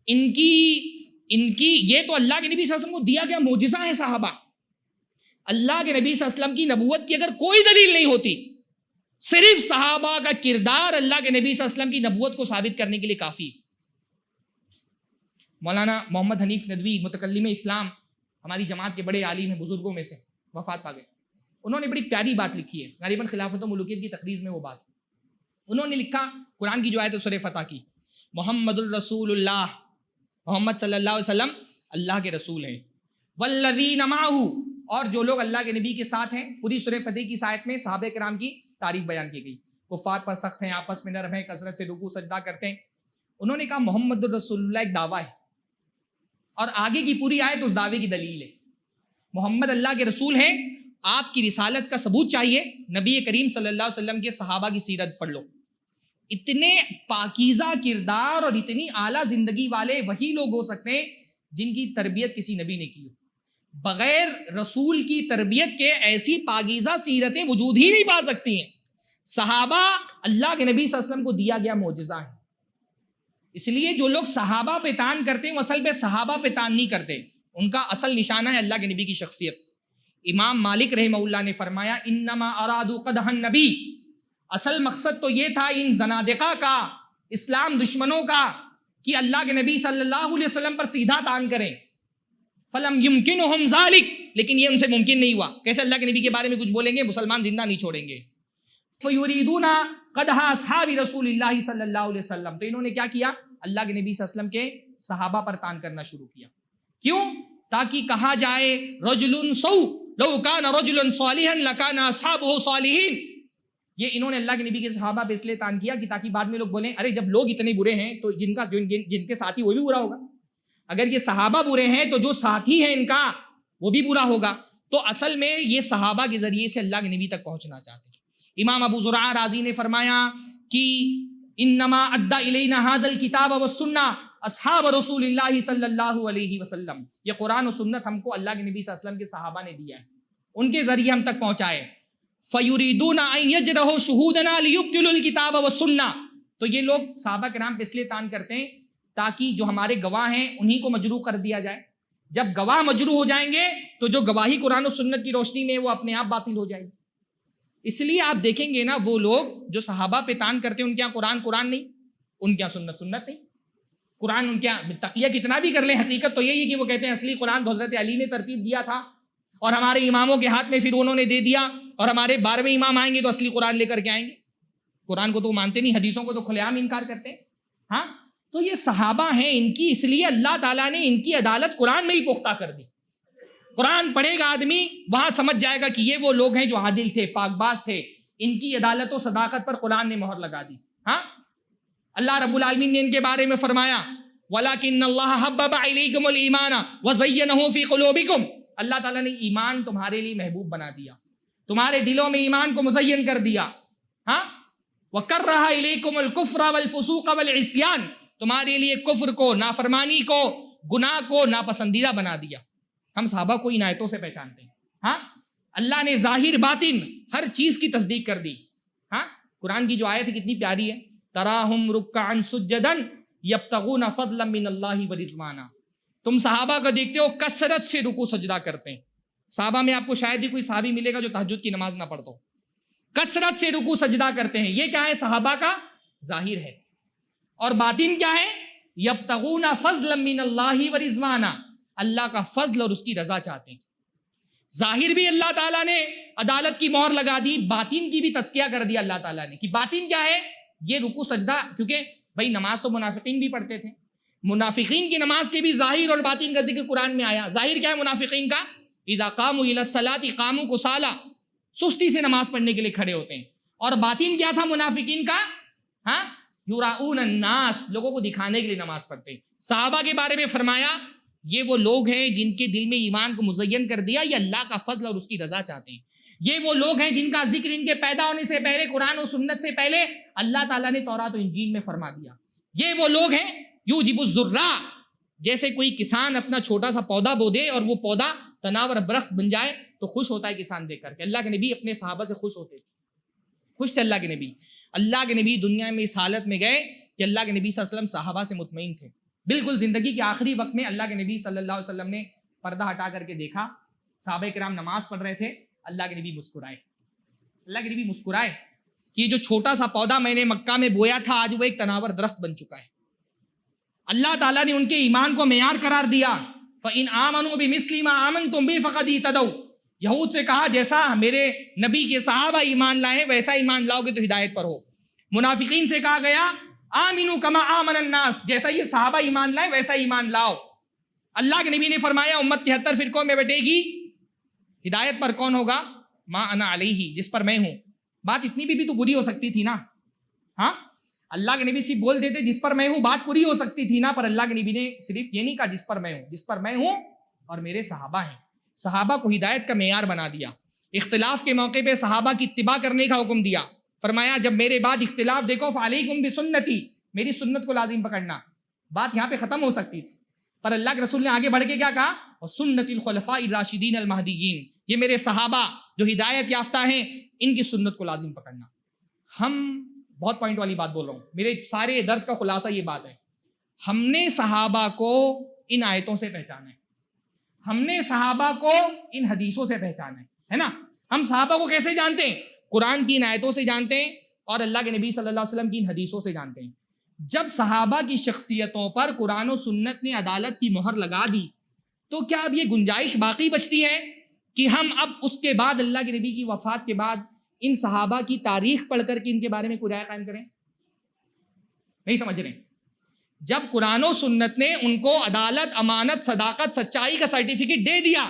Speaker 1: ان کی یہ تو اللہ کے نبی صلی اللہ علیہ وسلم کو دیا گیا معجزہ ہے صحابہ. اللہ کے نبی صلی اللہ علیہ وسلم کی نبوت کی اگر کوئی دلیل نہیں ہوتی, صرف صحابہ کا کردار اللہ کے نبی صلی اللہ علیہ وسلم کی نبوت کو ثابت کرنے کے لیے کافی. مولانا محمد حنیف ندوی متکلم اسلام ہماری جماعت کے بڑے عالم ہیں, بزرگوں میں سے, وفات پا گئے. انہوں نے بڑی پیاری بات لکھی ہے, غالباً خلافت و ملوکیت کی تقریض میں وہ بات. انہوں نے لکھا قرآن کی جو آیت سورہ فتح کی, محمد الرسول اللہ, محمد صلی اللہ علیہ وسلم اللہ کے رسول ہیں. والذین معہ, اور جو لوگ اللہ کے نبی کے ساتھ ہیں. پوری سورہ فتح کی آیت میں صحابہ کرام کی تعریف بیان کی گئی. کفار پر سخت ہیں, آپس میں نرم ہیں, کثرت سے رکوع سجدہ کرتے ہیں. انہوں نے کہا محمد الرسول اللہ ایک دعویٰ ہے اور آگے کی پوری آیت اس دعوے کی دلیل ہے. محمد اللہ کے رسول ہیں, آپ کی رسالت کا ثبوت چاہیے, نبی کریم صلی اللہ علیہ وسلم کے صحابہ کی سیرت پڑھ لو. اتنے پاکیزہ کردار اور اتنی اعلیٰ زندگی والے وہی لوگ ہو سکتے ہیں جن کی تربیت کسی نبی نے کی ہو. بغیر رسول کی تربیت کے ایسی پاکیزہ سیرتیں وجود ہی نہیں پا سکتی ہیں. صحابہ اللہ کے نبی صلی اللہ علیہ وسلم کو دیا گیا معجزہ ہے. اس لیے جو لوگ صحابہ پہ تان کرتے ہیں وہ اصل پہ صحابہ پہ تان نہیں کرتے, ان کا اصل نشانہ ہے اللہ کے نبی کی شخصیت. امام مالک رحمہ اللہ نے فرمایا انما ارادوا قدح النبی, اصل مقصد تو یہ تھا ان زنادقہ کا, اسلام دشمنوں کا, کہ اللہ کے نبی صلی اللہ علیہ وسلم پر سیدھا تان کریں. فلم یمکنہم ذالک, لیکن یہ ان سے ممکن نہیں ہوا. کیسے اللہ کے نبی کے بارے میں کچھ بولیں گے, مسلمان زندہ نہیں چھوڑیں گے. فیریدون قدح اصحاب رسول اللہ صلی اللہ علیہ وسلم, تو انہوں نے کیا کیا, اللہ کے نبی صلی اللہ علیہ وسلم کے صحابہ پر تان کرنا شروع کیا. کیوں؟ تاکہ کہا جائے رجل سو لو کان رجل صالحا لکان اصحابہ صالحین. یہ انہوں نے اللہ کے نبی کے صحابہ پہ اس لیے تان کیا کہ تاکہ بعد میں لوگ بولیں ارے جب لوگ اتنے برے ہیں تو جن کے ساتھی وہ بھی برا ہوگا. اگر یہ صحابہ برے ہیں تو جو ساتھی ہیں ان کا وہ بھی برا ہوگا. تو اصل میں یہ صحابہ کے ذریعے سے اللہ کے نبی تک پہنچنا چاہتے ہیں. امام ابو زرع رازی نے فرمایا کہ انما ادى الینا هذا الكتاب والسنہ اصحاب رسول اللہ صلی اللہ علیہ وسلم. یہ قرآن و سنت ہم کو اللہ کے نبی صلی اللہ علیہ وسلم کے صحابہ نے دیا ہے, ان کے ذریعے ہم تک پہنچائے. فیریدون ان یجرحوا شہودنا لیبطلوا الکتاب والسنہ, تو یہ لوگ صحابہ کرام پہ اس لیے تان کرتے ہیں تاکہ جو ہمارے گواہ ہیں انہی کو مجروح کر دیا جائے. جب گواہ مجروح ہو جائیں گے تو جو گواہی قرآن و سنت کی روشنی میں وہ اپنے آپ باطل ہو جائے گی. اس لیے آپ دیکھیں گے نا, وہ لوگ جو صحابہ پہ تان کرتے ہیں ان کے یہاں قرآن نہیں, ان کے یہاں سنت نہیں. قرآن ان کے یہاں تقیہ کتنا بھی کر لیں, حقیقت تو یہی ہے کہ وہ کہتے ہیں اصلی قرآن تو حضرت علی نے ترتیب دیا تھا اور ہمارے اماموں کے ہاتھ میں پھر انہوں نے دے دیا, اور ہمارے 12ویں امام آئیں گے تو اصلی قرآن لے کر کے آئیں گے. قرآن کو تو مانتے نہیں, حدیثوں کو تو کھلے عام انکار کرتے ہیں. ہاں, تو یہ صحابہ ہیں ان کی, اس لیے اللہ تعالیٰ نے ان کی عدالت قرآن میں ہی پختہ کر دی. قرآن پڑھے گا آدمی وہاں سمجھ جائے گا کہ یہ وہ لوگ ہیں جو عادل تھے, پاک باز تھے. ان کی عدالت و صداقت پر قرآن نے مہر لگا دی. ہاں, اللہ رب العالمین نے ان کے بارے میں فرمایا وَلَكِنَّ اللَّهَ حَبَّبَ إِلَيْكُمُ الْإِيمَانَ وَزَيَّنَهُ فِي قُلُوبِكُمْ. اللہ تعالیٰ نے ایمان تمہارے لیے محبوب بنا دیا, تمہارے دلوں میں ایمان کو مزین کر دیا. ہاں, وَكَرَّهَ إِلَيْكُمُ الْكُفْرَ وَالْفُسُوقَ وَالْعِصْيَانَ, تمہارے لیے کفر کو, نافرمانی کو, گناہ کو ناپسندیدہ بنا دیا. ہم صحابہ کو ان آیتوں سے پہچانتے ہیں. ہاں, اللہ نے ظاہر باطن ہر چیز کی تصدیق کر دی. ہاں, قرآن کی جو آیت ہے کتنی پیاری ہے, تراہم رکعا سجدا یبتغون فضلا من اللہ ورضوانا. تم صحابہ کا دیکھتے ہو کثرت سے رکوع سجدہ کرتے ہیں. صحابہ میں آپ کو شاید ہی کوئی صحابی ملے گا جو تہجد کی نماز نہ پڑھتا ہو. کثرت سے رکوع سجدہ کرتے ہیں. یہ کیا ہے؟ صحابہ کا ظاہر ہے. اور باطن کیا ہے؟ یبتغون فضلا من اللہ ورضوانا، اللہ کا فضل اور اس کی رضا چاہتے ہیں. ظاہر بھی اللہ تعالیٰ نے عدالت کی مہر لگا دی، باطن کی بھی تزکیہ کر دیا اللہ تعالیٰ نے کہ باطن کیا ہے؟ یہ رکوع سجدہ. کیونکہ بھائی نماز تو منافقین بھی پڑھتے تھے، منافقین کی نماز کے بھی ظاہر اور باطن کا ذکر قرآن میں آیا. ظاہر کیا ہے منافقین کا؟ اذا قاموا الی الصلاۃ قاموا کسالی، سستی سے نماز پڑھنے کے لیے کھڑے ہوتے ہیں. اور باطن کیا تھا منافقین کا؟ ہاں، یراؤن الناس، لوگوں کو دکھانے کے لیے نماز پڑھتے ہیں. صحابہ کے بارے میں فرمایا یہ وہ لوگ ہیں جن کے دل میں ایمان کو مزین کر دیا، یہ اللہ کا فضل اور اس کی رضا چاہتے ہیں. یہ وہ لوگ ہیں جن کا ذکر ان کے پیدا ہونے سے پہلے، قرآن و سنت سے پہلے اللہ تعالیٰ نے تورات و انجیل میں فرما دیا. یہ وہ لوگ ہیں یوجب الزراء، جیسے کوئی کسان اپنا چھوٹا سا پودا بو دے اور وہ پودا تناور درخت بن جائے تو خوش ہوتا ہے کسان دیکھ کر کے. اللہ کے نبی اپنے صحابہ سے خوش ہوتے تھے، خوش تھے اللہ کے نبی. اللہ کے نبی دنیا میں اس حالت میں گئے کہ اللہ کے نبی صلی اللہ علیہ وسلم صحابہ سے مطمئن تھے. بالکل زندگی کے آخری وقت میں اللہ کے نبی صلی اللہ علیہ وسلم نے پردہ ہٹا کر کے دیکھا، صحابہ کرام نماز پڑھ رہے تھے. اللہ کے نبی مسکرائے، اللہ کے نبی مسکرائے کہ یہ جو چھوٹا سا پودا میں نے مکہ میں بویا تھا آج وہ ایک تناور درخت بن چکا ہے. اللہ تعالیٰ نے ان کے ایمان کو معیار قرار دیا. فَإِنْ آمَنُوا بِمِثْلِ مَا آمَنْتُمْ بِهِ فَقَدْ اهْتَدَوْا. یہود سے کہا جیسا میرے نبی کے صحابہ ایمان لائے ویسا ایمان لاؤ گے تو ہدایت پر ہو. منافقین سے کہا گیا آمنوا کما آمن الناس، جیسا یہ صحابہ ایمان لائے ویسا ایمان لاؤ. اللہ کے نبی نے فرمایا امت 73 فرقوں میں بٹے گی، ہدایت پر کون ہوگا؟ ما انا علیہ، جس پر میں ہوں. بات اتنی بھی تو بری ہو سکتی تھی نا. ہاں، اللہ کے نبی صرف بول دیتے جس پر میں ہوں، بات پوری ہو سکتی تھی نا. پر اللہ کے نبی نے صرف یہ نہیں کہا جس پر میں ہوں، جس پر میں ہوں اور میرے صحابہ ہیں. صحابہ کو ہدایت کا معیار بنا دیا. اختلاف کے موقع پہ صحابہ کی اتباع کرنے کا حکم دیا. فرمایا جب میرے بعد اختلاف دیکھو فعلیکم بسنتی، میری سنت کو لازم پکڑنا. بات یہاں پہ ختم ہو سکتی تھی پر اللہ کے رسول نے آگے بڑھ کے کیا کہا؟ وسنت الخلفاء الراشدین المہدیین، یہ میرے صحابہ جو ہدایت یافتہ ہیں ان کی سنت کو لازم پکڑنا. ہم بہت پوائنٹ والی بات بول رہا ہوں، میرے سارے درس کا خلاصہ یہ بات ہے. ہم نے صحابہ کو ان آیتوں سے پہچانا ہے، ہم نے صحابہ کو ان حدیثوں سے پہچانا ہے نا. ہم صحابہ کو کیسے جانتے ہیں؟ قرآن کی ان آیتوں سے جانتے ہیں اور اللہ کے نبی صلی اللہ علیہ وسلم کی ان حدیثوں سے جانتے ہیں. جب صحابہ کی شخصیتوں پر قرآن و سنت نے عدالت کی مہر لگا دی تو کیا اب یہ گنجائش باقی بچتی ہے کہ ہم اب اس کے بعد اللہ کے نبی کی وفات کے بعد ان صحابہ کی تاریخ پڑھ کر کے ان کے بارے میں کوئی رائے قائم کریں؟ نہیں سمجھ رہے. جب قرآن و سنت نے ان کو عدالت، امانت، صداقت، سچائی کا سرٹیفکیٹ دے دیا،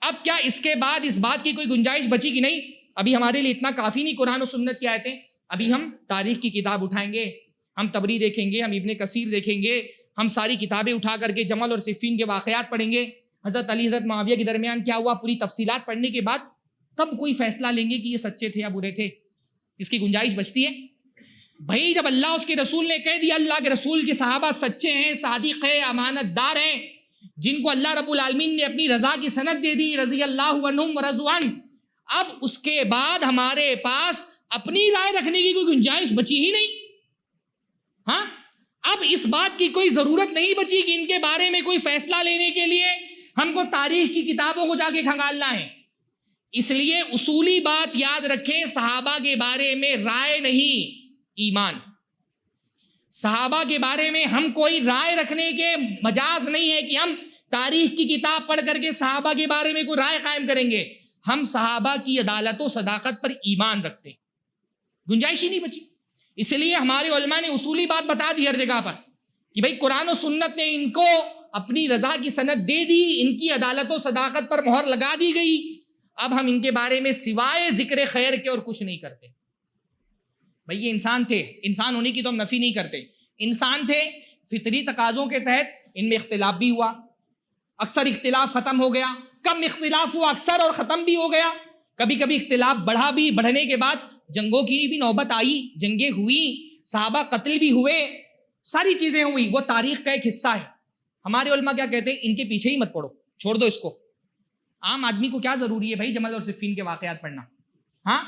Speaker 1: اب کیا اس کے بعد اس بات کی کوئی گنجائش بچی کہ نہیں ابھی ہمارے لیے اتنا کافی نہیں قرآن و سنت کی آیتیں، ابھی ہم تاریخ کی کتاب اٹھائیں گے، ہم تبری دیکھیں گے، ہم ابن کثیر دیکھیں گے، ہم ساری کتابیں اٹھا کر کے جمل اور صفین کے واقعات پڑھیں گے، حضرت علی حضرت معاویہ کے درمیان کیا ہوا پوری تفصیلات پڑھنے کے بعد تب کوئی فیصلہ لیں گے کہ یہ سچے تھے یا برے تھے. اس کی گنجائش بچتی ہے؟ بھائی جب اللہ اس کے رسول نے کہہ دیا اللہ کے رسول کے صحابہ سچے ہیں، صادق ہیں، امانت دار ہیں، جن کو اللہ رب العالمین نے اپنی رضا کی سند دے دی، رضی اللہ عنہم ورضوا عنہ، اب اس کے بعد ہمارے پاس اپنی رائے رکھنے کی کوئی گنجائش بچی ہی نہیں. ہاں، اب اس بات کی کوئی ضرورت نہیں بچی کہ ان کے بارے میں کوئی فیصلہ لینے کے لیے ہم کو تاریخ کی کتابوں کو جا کے کھنگالنا ہے. اس لیے اصولی بات یاد رکھیں، صحابہ کے بارے میں رائے نہیں، ایمان. صحابہ کے بارے میں ہم کوئی رائے رکھنے کے مجاز نہیں ہے کہ ہم تاریخ کی کتاب پڑھ کر کے صحابہ کے بارے میں کوئی رائے قائم کریں گے. ہم صحابہ کی عدالت و صداقت پر ایمان رکھتے ہیں، گنجائش ہی نہیں بچی. اس لیے ہمارے علماء نے اصولی بات بتا دی ہر جگہ پر کہ بھائی قرآن و سنت نے ان کو اپنی رضا کی سند دے دی، ان کی عدالت و صداقت پر مہر لگا دی گئی. اب ہم ان کے بارے میں سوائے ذکر خیر کے اور کچھ نہیں کرتے. بھائی یہ انسان تھے، انسان ہونے کی تو ہم نفی نہیں کرتے، انسان تھے، فطری تقاضوں کے تحت ان میں اختلاف بھی ہوا، اکثر اختلاف ختم ہو گیا، کم اختلاف ہوا اکثر اور ختم بھی ہو گیا، کبھی کبھی اختلاف بڑھا بھی، بڑھنے کے بعد جنگوں کی بھی نوبت آئی، جنگیں ہوئی، صحابہ قتل بھی ہوئے، ساری چیزیں ہوئی، وہ تاریخ کا ایک حصہ ہے. ہمارے علماء کیا کہتے ہیں؟ ان کے پیچھے ہی مت پڑھو، چھوڑ دو اس کو. عام آدمی کو کیا ضروری ہے بھائی جمل اور صفین کے واقعات پڑھنا؟ ہاں،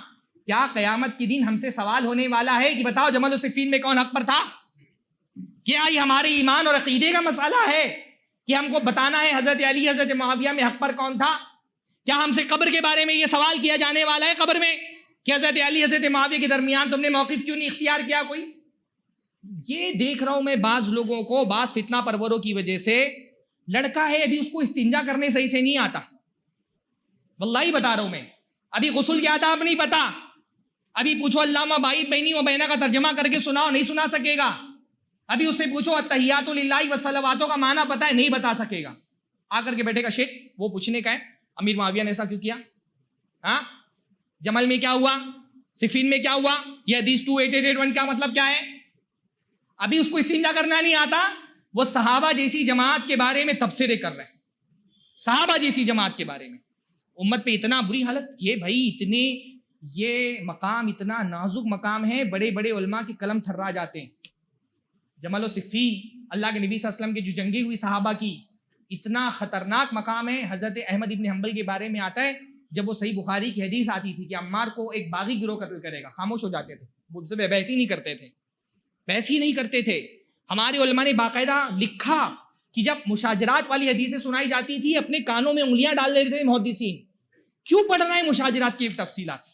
Speaker 1: کیا قیامت کے دن ہم سے سوال ہونے والا ہے کہ بتاؤ جمل اور صفین میں کون حق پر تھا؟ کیا یہ ہمارے ایمان اور عقیدے کا مسئلہ ہے کہ ہم کو بتانا ہے حضرت علی حضرت معاویہ میں حق پر کون تھا؟ کیا ہم سے قبر کے بارے میں یہ سوال کیا جانے والا ہے قبر میں کہ حضرت علی حضرت معاویہ کے درمیان تم نے موقف کیوں نہیں اختیار کیا کوئی؟ یہ دیکھ رہا ہوں میں بعض لوگوں کو، بعض فتنہ پروروں کی وجہ سے، لڑکا ہے ابھی اس کو استنجا کرنے صحیح سے نہیں آتا، واللہ بتا رہا ہوں میں، ابھی غسل کے آداب نہیں پتا، ابھی پوچھو علامہ باعث بینی و بینا کا ترجمہ کر کے سناؤ، نہیں سنا سکے گا، ابھی اس سے پوچھو التحیات للہ والصلوات کا معنی پتا ہے، نہیں بتا سکے گا، آ کر کے بیٹھے گا شیخ وہ پوچھنے کا ہے امیر معاویہ نے ایسا کیوں کیا، ہاں جمل میں کیا ہوا، صفین میں کیا ہوا، یہ حدیث 28881 کا مطلب کیا ہے؟ ابھی اس کو استنجا کرنا نہیں آتا، وہ صحابہ جیسی جماعت کے بارے میں تبصرے کر رہے ہیں، صحابہ جیسی جماعت کے بارے میں، امت پہ اتنا بری حالت، یہ بھائی اتنے، یہ مقام اتنا نازک مقام ہے، بڑے بڑے علماء کے قلم تھرا جاتے ہیں، جمل و صفین اللہ کے نبی صلی اللہ علیہ وسلم کی جو جنگیں ہوئی صحابہ کی، اتنا خطرناک مقام ہے۔ حضرت احمد ابن حنبل کے بارے میں آتا ہے، جب وہ صحیح بخاری کی حدیث آتی تھی کہ عمار کو ایک باغی گروہ قتل کرے گا، خاموش ہو جاتے تھے، وہ ان سے بحث ہی نہیں کرتے تھے، بحث ہی نہیں کرتے تھے۔ ہمارے علماء نے باقاعدہ لکھا کہ جب مشاجرات والی حدیثیں سنائی جاتی تھی اپنے کانوں میں انگلیاں ڈال لیتے تھے محدثین، کیوں پڑھ رہے ہیں مشاجرات کی تفصیلات،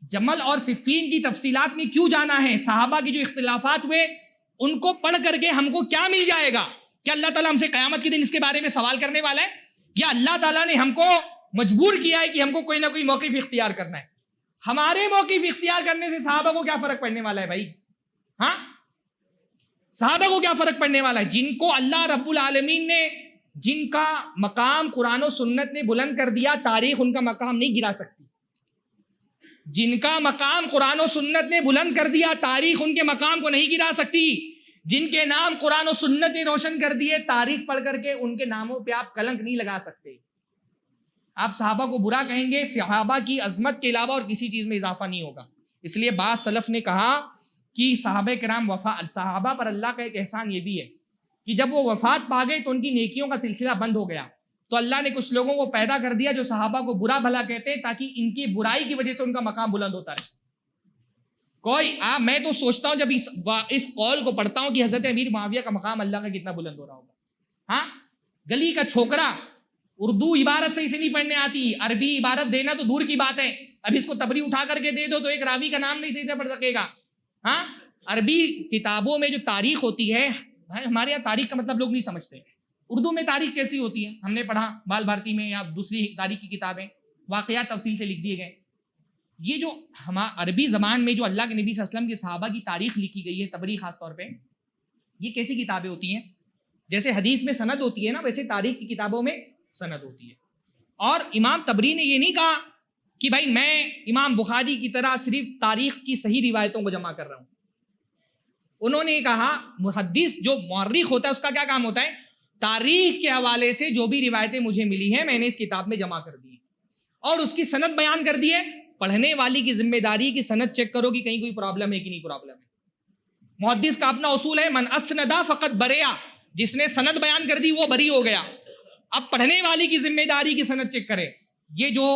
Speaker 1: جمل اور صفین کی تفصیلات میں کیوں جانا ہے؟ صحابہ کی جو اختلافات ہوئے ان کو پڑھ کر کے ہم کو کیا مل جائے گا؟ کیا اللہ تعالیٰ ہم سے قیامت کے دن اس کے بارے میں سوال کرنے والا ہے؟ یا اللہ تعالیٰ نے ہم کو مجبور کیا ہے کہ ہم کو کوئی نہ کوئی موقف اختیار کرنا ہے؟ ہمارے موقف اختیار کرنے سے صحابہ کو کیا فرق پڑنے والا ہے بھائی؟ ہاں صحابہ کو کیا فرق پڑنے والا ہے؟ جن کو اللہ رب العالمین نے، جن کا مقام قرآن و سنت نے بلند کر دیا، تاریخ ان کا مقام نہیں گرا سکتی، جن کا مقام قرآن و سنت نے بلند کر دیا، تاریخ ان کے مقام کو نہیں گرا سکتی، جن کے نام قرآن و سنت نے روشن کر دیے، تاریخ پڑھ کر کے ان کے ناموں پہ آپ کلنک نہیں لگا سکتے۔ آپ صحابہ کو برا کہیں گے، صحابہ کی عظمت کے علاوہ اور کسی چیز میں اضافہ نہیں ہوگا۔ اس لیے بعض سلف نے کہا کہ صحابہ کرام صحابہ پر اللہ کا ایک احسان یہ بھی ہے کہ جب وہ وفات پا گئے تو ان کی نیکیوں کا سلسلہ بند ہو گیا، تو اللہ نے کچھ لوگوں کو پیدا کر دیا جو صحابہ کو برا بھلا کہتے ہیں، تاکہ ان کی برائی کی وجہ سے ان کا مقام بلند ہوتا رہے۔ میں تو سوچتا ہوں جب اس قول کو پڑھتا ہوں کہ حضرت امیر معاویہ کا مقام اللہ کا کتنا بلند ہو رہا ہوگا۔ ہاں گلی کا چھوکرا اردو عبارت صحیح سے نہیں پڑھنے آتی، عربی عبارت دینا تو دور کی بات ہے، اب اس کو تبری اٹھا کر کے دے دو تو ایک راوی کا نام نہیں صحیح سے پڑھ سکے گا۔ ہاں عربی کتابوں میں جو تاریخ ہوتی ہے، ہمارے یہاں تاریخ کا مطلب لوگ نہیں سمجھتے، اردو میں تاریخ کیسی ہوتی ہے؟ ہم نے پڑھا بال بھارتی میں یا دوسری تاریخ کی کتابیں، واقعات تفصیل سے لکھ دیے گئے۔ یہ جو عربی زبان میں جو اللہ کے نبی صلی اللہ علیہ وسلم کے صحابہ کی تاریخ لکھی گئی ہے، تبری خاص طور پہ، یہ کیسی کتابیں ہوتی ہیں؟ جیسے حدیث میں سند ہوتی ہے نا، ویسے تاریخ کی کتابوں میں سند ہوتی ہے۔ اور امام تبری نے یہ نہیں کہا کہ بھائی میں امام بخاری کی طرح صرف تاریخ کی صحیح روایتوں کو جمع کر رہا ہوں، انہوں نے کہا محدث جو مورخ ہوتا ہے اس کا کیا کام ہوتا ہے؟ تاریخ کے حوالے سے جو بھی روایتیں مجھے ملی ہیں میں نے اس کتاب میں جمع کر دی اور اس کی سند بیان کر دی ہے۔ پڑھنے والی کی ذمہ داری کی سند چیک کرو کہ کہیں کوئی پرابلم ہے کہ نہیں پرابلم ہے۔ محدث کا اپنا اصول ہے من اسندا فقط بریا، جس نے سند بیان کر دی وہ بری ہو گیا۔ اب پڑھنے والی کی ذمہ داری کی سند چیک کرے۔ یہ جو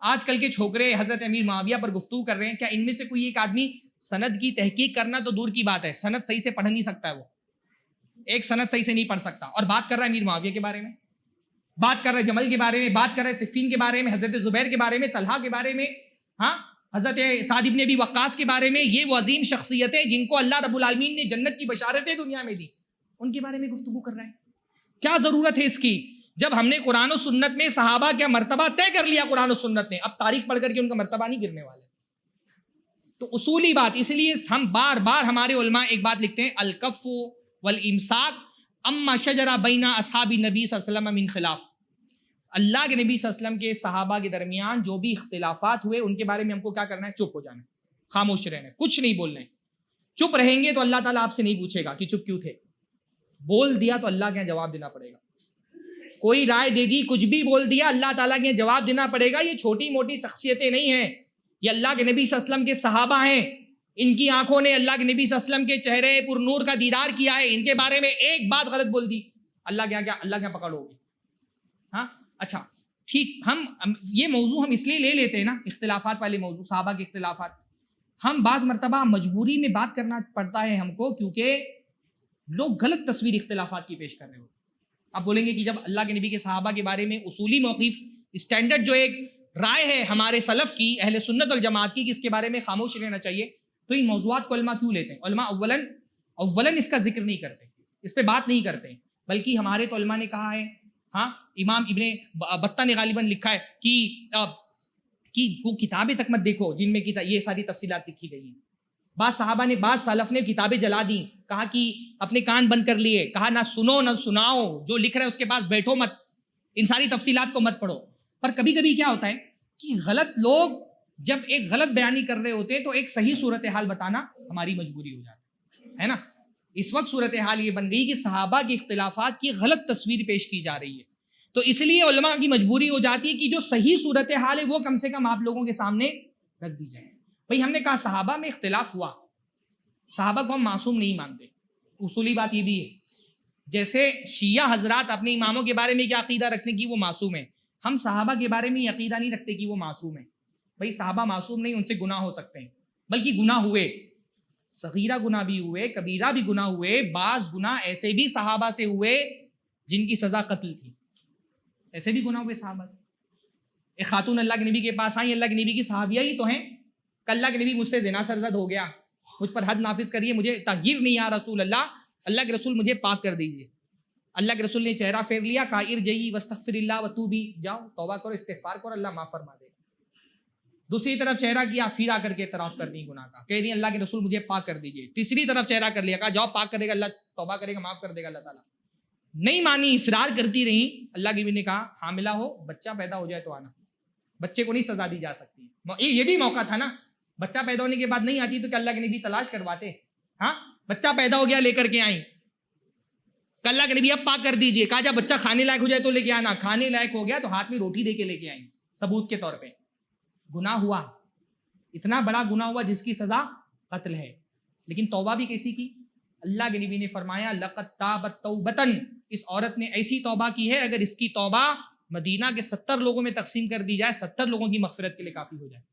Speaker 1: آج کل کے چھوکرے حضرت امیر معاویہ پر گفتگو کر رہے ہیں، کیا ان میں سے کوئی ایک آدمی سند کی تحقیق کرنا تو دور کی بات ہے، سند صحیح سے پڑھ نہیں سکتا ہے؟ وہ ایک سند صحیح سے نہیں پڑھ سکتا، اور بات کر رہا ہے امیر معاویہ کے بارے میں، بات کر رہے جمل کے بارے میں، بات کر رہے صفین کے بارے میں، حضرت زبیر کے بارے میں، طلحہ کے بارے میں، ہاں حضرت سعد بن ابی وقاص کے بارے میں۔ یہ وہ عظیم شخصیتیں جن کو اللہ رب العالمین نے جنت کی بشارتیں دنیا میں دی، ان کے بارے میں گفتگو کر رہے ہیں۔ کیا ضرورت ہے اس کی؟ جب ہم نے قرآن و سنت میں صحابہ کا مرتبہ طے کر لیا قرآن و سنت نے، اب تاریخ پڑھ کر کے ان کا مرتبہ نہیں گرنے والا۔ تو اصولی بات، اس لیے ہم بار بار ہمارے علماء ایک بات لکھتے ہیں، الکف والامساک اما شجر بین اصحاب نبی صلی اللہ علیہ وسلم من خلاف۔ اللہ کے نبی صلی اللہ علیہ وسلم کے صحابہ کے درمیان جو بھی اختلافات ہوئے ان کے بارے میں ہم کو کیا کرنا ہے؟ چپ ہو جانا ہے، خاموش رہنا ہے، کچھ نہیں بولنا ہے۔ چپ رہیں گے تو اللہ تعالیٰ آپ سے نہیں پوچھے گا کہ چپ کیوں تھے، بول دیا تو اللہ کے یہاں جواب دینا پڑے گا۔ کوئی رائے دے دی، کچھ بھی بول دیا، اللہ تعالیٰ کے یہاں جواب دینا پڑے گا۔ یہ چھوٹی موٹی شخصیتیں نہیں ہیں، یہ اللہ کے نبی صلی اللہ علیہ وسلم کے صحابہ ہیں۔ ان کی آنکھوں نے اللہ کے نبی صلی اللہ علیہ وسلم کے چہرے پر نور کا دیدار کیا ہے، ان کے بارے میں ایک بات غلط بول دی، اللہ کے یہاں پکڑ ہوگی۔ ہاں اچھا ٹھیک، ہم یہ موضوع ہم اس لیے لے لیتے ہیں نا، اختلافات والے موضوع، صحابہ کے اختلافات، ہم بعض مرتبہ مجبوری میں بات کرنا پڑتا ہے ہم کو، کیونکہ لوگ غلط تصویر اختلافات کی پیش کر رہے ہوتے ہیں۔ آپ بولیں گے کہ جب اللہ کے نبی کے صحابہ کے بارے میں اصولی موقف، اسٹینڈرڈ جو ایک رائے ہے ہمارے سلف کی، اہل سنت والجماعت کی، کہ اس کے بارے میں خاموش رہنا چاہیے، تو ان موضوعات کو علماء کیوں لیتے ہیں؟ علماء اولاً اس کا ذکر نہیں کرتے، اس پہ بات نہیں کرتے، بلکہ ہمارے تو علماء نے کہا ہے، ہاں امام ابن بطہ نے غالباً لکھا ہے کہ وہ کتابیں تک مت دیکھو جن میں یہ ساری تفصیلات لکھی گئی ہیں۔ بعض صحابہ نے، بعض سلف نے کتابیں جلا دیں، کہا کہ اپنے کان بند کر لیے، کہا نہ سنو نہ سناؤ، جو لکھ رہے ہیں اس کے پاس بیٹھو مت، ان ساری تفصیلات کو مت پڑھو۔ پر کبھی کبھی کیا ہوتا ہے کہ غلط لوگ جب ایک غلط بیانی کر رہے ہوتے ہیں تو ایک صحیح صورتحال بتانا ہماری مجبوری ہو جاتی ہے نا۔ اس وقت صورتحال یہ بن گئی کہ صحابہ کے اختلافات کی غلط تصویر پیش کی جا رہی ہے، تو اس لیے علماء کی مجبوری ہو جاتی ہے کہ جو صحیح صورتحال ہے وہ کم سے کم آپ لوگوں کے سامنے رکھ دی جائے۔ بھئی ہم نے کہا صحابہ میں اختلاف ہوا، صحابہ کو ہم معصوم نہیں مانتے، اصولی بات یہ بھی ہے۔ جیسے شیعہ حضرات اپنے اماموں کے بارے میں کیا عقیدہ رکھتے ہیں کہ وہ معصوم ہیں، ہم صحابہ کے بارے میں یہ عقیدہ نہیں رکھتے کہ وہ معصوم ہیں۔ بھئی صحابہ معصوم نہیں، ان سے گناہ ہو سکتے ہیں، بلکہ گناہ ہوئے، صغیرہ گناہ بھی ہوئے، کبیرہ بھی گناہ ہوئے، بعض گناہ ایسے بھی صحابہ سے ہوئے جن کی سزا قتل تھی، ایسے بھی گناہ ہوئے صحابہ سے۔ ایک خاتون اللہ کے نبی کے پاس آئیں، اللہ کے نبی کی صحابیہ ہی تو ہیں، کہ اللہ کے نبی مجھ سے زنا سرزد ہو گیا، مجھ پر حد نافذ کریے، مجھے تغیر نہیں آ رسول اللہ کے رسول مجھے پاک کر دیجیے۔ اللہ کے رسول نے چہرہ پھیر لیا، کہا ارجعی واستغفر اللہ وتوبی، جاؤ توبہ کرو، استغفار کرو، اللہ معاف فرما دے گا۔ دوسری طرف چہرہ کیا، پھر آ کر کے اعتراف کر دی گناہ کا، کہہ رہی اللہ کے رسول مجھے پاک کر دیجیے۔ تیسری طرف چہرہ کر لیا، کہا جاؤ پاک کرے گا اللہ، توبہ کرے گا، معاف کر دے گا اللہ تعالیٰ۔ نہیں مانی، اصرار کرتی رہی۔ اللہ کے نبی نے کہا حاملہ ہو، بچہ پیدا ہو جائے تو آنا، بچے کو نہیں سزا دی جا سکتی۔ یہ بھی موقع تھا نا، بچہ پیدا ہونے کے بعد نہیں آتی تو کہ اللہ کے نبی تلاش کرواتے؟ ہاں بچہ پیدا ہو گیا، لے کر کے آئیں، کہ اللہ کے نبی اب پاک کر دیجئے، کہا جب بچہ کھانے لائق ہو جائے تو لے کے آنا، کھانے لائق ہو گیا تو ہاتھ میں روٹی دے کے لے کے آئیں ثبوت کے طور پہ۔ گناہ ہوا، اتنا بڑا گناہ ہوا جس کی سزا قتل ہے، لیکن توبہ بھی کیسی کی؟ اللہ کے نبی نے فرمایا لقد تابت توبتن، اس عورت نے ایسی توبہ کی ہے اگر اس کی توبہ مدینہ کے 70 لوگوں میں تقسیم کر دی جائے، 70 لوگوں کی مغفرت کے لیے کافی ہو جائے۔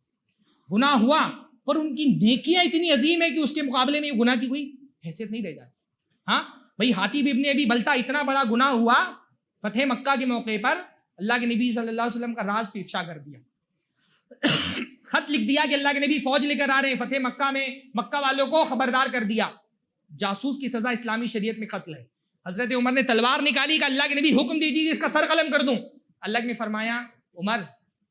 Speaker 1: گناہ ہوا پر ان کی نیکیاں اتنی عظیم ہے کہ اس کے مقابلے میں گناہ کی کوئی حیثیت نہیں رہ جاتی۔ ہاں بھئی حاتب ابن ابی بلتہ، اتنا بڑا گناہ ہوا فتح مکہ کے موقع پر، اللہ کے نبی صلی اللہ علیہ وسلم کا راز افشا کر دیا، خط لکھ دیا کہ اللہ کے نبی فوج لے کر آ رہے ہیں فتح مکہ میں، مکہ والوں کو خبردار کر دیا۔ جاسوس کی سزا اسلامی شریعت میں قتل ہے۔ حضرت عمر نے تلوار نکالی کہ اللہ کے نبی حکم دیجیے اس کا سر قلم کر دوں۔ اللہ نے فرمایا عمر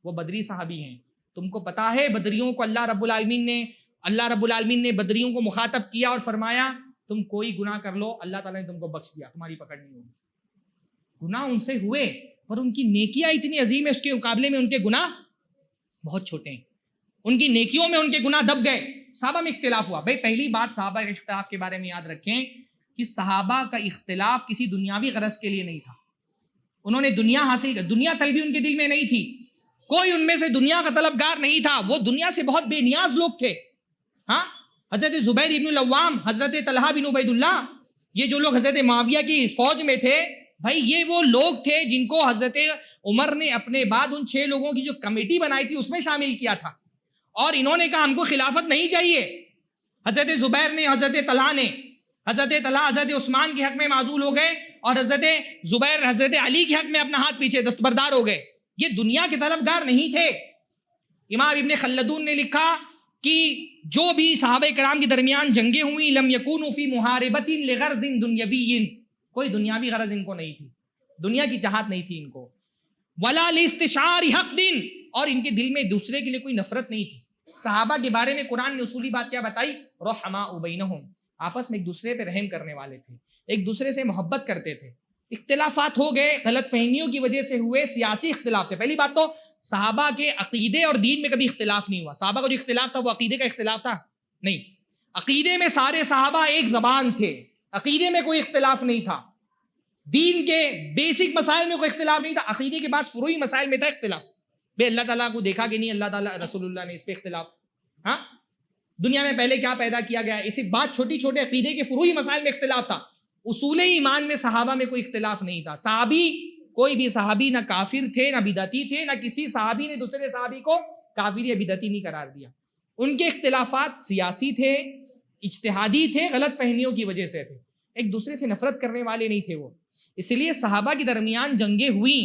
Speaker 1: وہ بدری صحابی ہیں، تم کو پتا ہے بدریوں کو اللہ رب العالمین نے بدریوں کو مخاطب کیا اور فرمایا تم کوئی گناہ کر لو اللہ تعالیٰ نے تم کو بخش دیا، تمہاری پکڑ نہیں ہوگی۔ گناہ ان سے ہوئے پر ان کی نیکیاں اتنی عظیم ہے، اس کے مقابلے میں ان کے گناہ بہت چھوٹے ہیں، ان کی نیکیوں میں ان کے گناہ دب گئے۔ صحابہ میں اختلاف ہوا، بھائی پہلی بات صحابہ کے اختلاف کے بارے میں یاد رکھیں کہ صحابہ کا اختلاف کسی دنیاوی غرض کے لیے نہیں تھا، انہوں نے دنیا حاصل کر، دنیا طلبی ان کے دل میں نہیں تھی، کوئی ان میں سے دنیا کا طلبگار نہیں تھا، وہ دنیا سے بہت بے نیاز لوگ تھے۔ ہاں حضرت زبیر ابن العوام، حضرت طلحہ بن عبید اللہ، یہ جو لوگ حضرت معاویہ کی فوج میں تھے، بھائی یہ وہ لوگ تھے جن کو حضرت عمر نے اپنے بعد ان 6 لوگوں کی جو کمیٹی بنائی تھی اس میں شامل کیا تھا، اور انہوں نے کہا ہم کو خلافت نہیں چاہیے۔ حضرت زبیر نے، حضرت طلحہ نے، حضرت طلحہ حضرت عثمان کے حق میں معزول ہو گئے اور حضرت زبیر حضرت علی کے حق میں اپنا ہاتھ پیچھے دستبردار ہو گئے، یہ دنیا کے طلبگار نہیں تھے۔ امام ابن خلدون نے لکھا کہ جو بھی صحابہ کرام کے درمیان جنگیں ہوئی لم یکونوا فی محاربۃ لغرض دنیوی، کوئی دنیاوی غرض ان کو نہیں تھی، دنیا کی چاہت نہیں تھی ان کو، ولا لاستشعار حق دین، اور ان کے دل میں دوسرے کے لیے کوئی نفرت نہیں تھی۔ صحابہ کے بارے میں قرآن نے اصولی بات کیا بتائی؟ رحماء بینہم، آپس میں ایک دوسرے پہ رحم کرنے والے تھے، ایک دوسرے سے محبت کرتے تھے۔ اختلافات ہو گئے، غلط فہمیوں کی وجہ سے ہوئے، سیاسی اختلاف تھے۔ پہلی بات تو صحابہ کے عقیدے اور دین میں کبھی اختلاف نہیں ہوا، صحابہ کا جو اختلاف تھا وہ عقیدے کا اختلاف تھا نہیں، عقیدے میں سارے صحابہ ایک زبان تھے، عقیدے میں کوئی اختلاف نہیں تھا، دین کے بیسک مسائل میں کوئی اختلاف نہیں تھا، عقیدے کے بعد فروعی مسائل میں تھا اختلاف، بے اللہ تعالیٰ کو دیکھا کہ نہیں اللہ تعالیٰ رسول اللہ نے، اس پہ اختلاف، ہاں دنیا میں پہلے کیا پیدا کیا گیا، اسی بات چھوٹی چھوٹے عقیدے کے فروعی مسائل میں اختلاف تھا، اصول ایمان میں صحابہ میں کوئی اختلاف نہیں تھا۔ صحابی، کوئی بھی صحابی نہ کافر تھے نہ بدعتی تھے، نہ کسی صحابی نے دوسرے صحابی کو کافر یا بدعتی نہیں قرار دیا۔ ان کے اختلافات سیاسی تھے، اجتہادی تھے، غلط فہمیوں کی وجہ سے تھے، ایک دوسرے سے نفرت کرنے والے نہیں تھے وہ۔ اس لیے صحابہ کے درمیان جنگیں ہوئیں،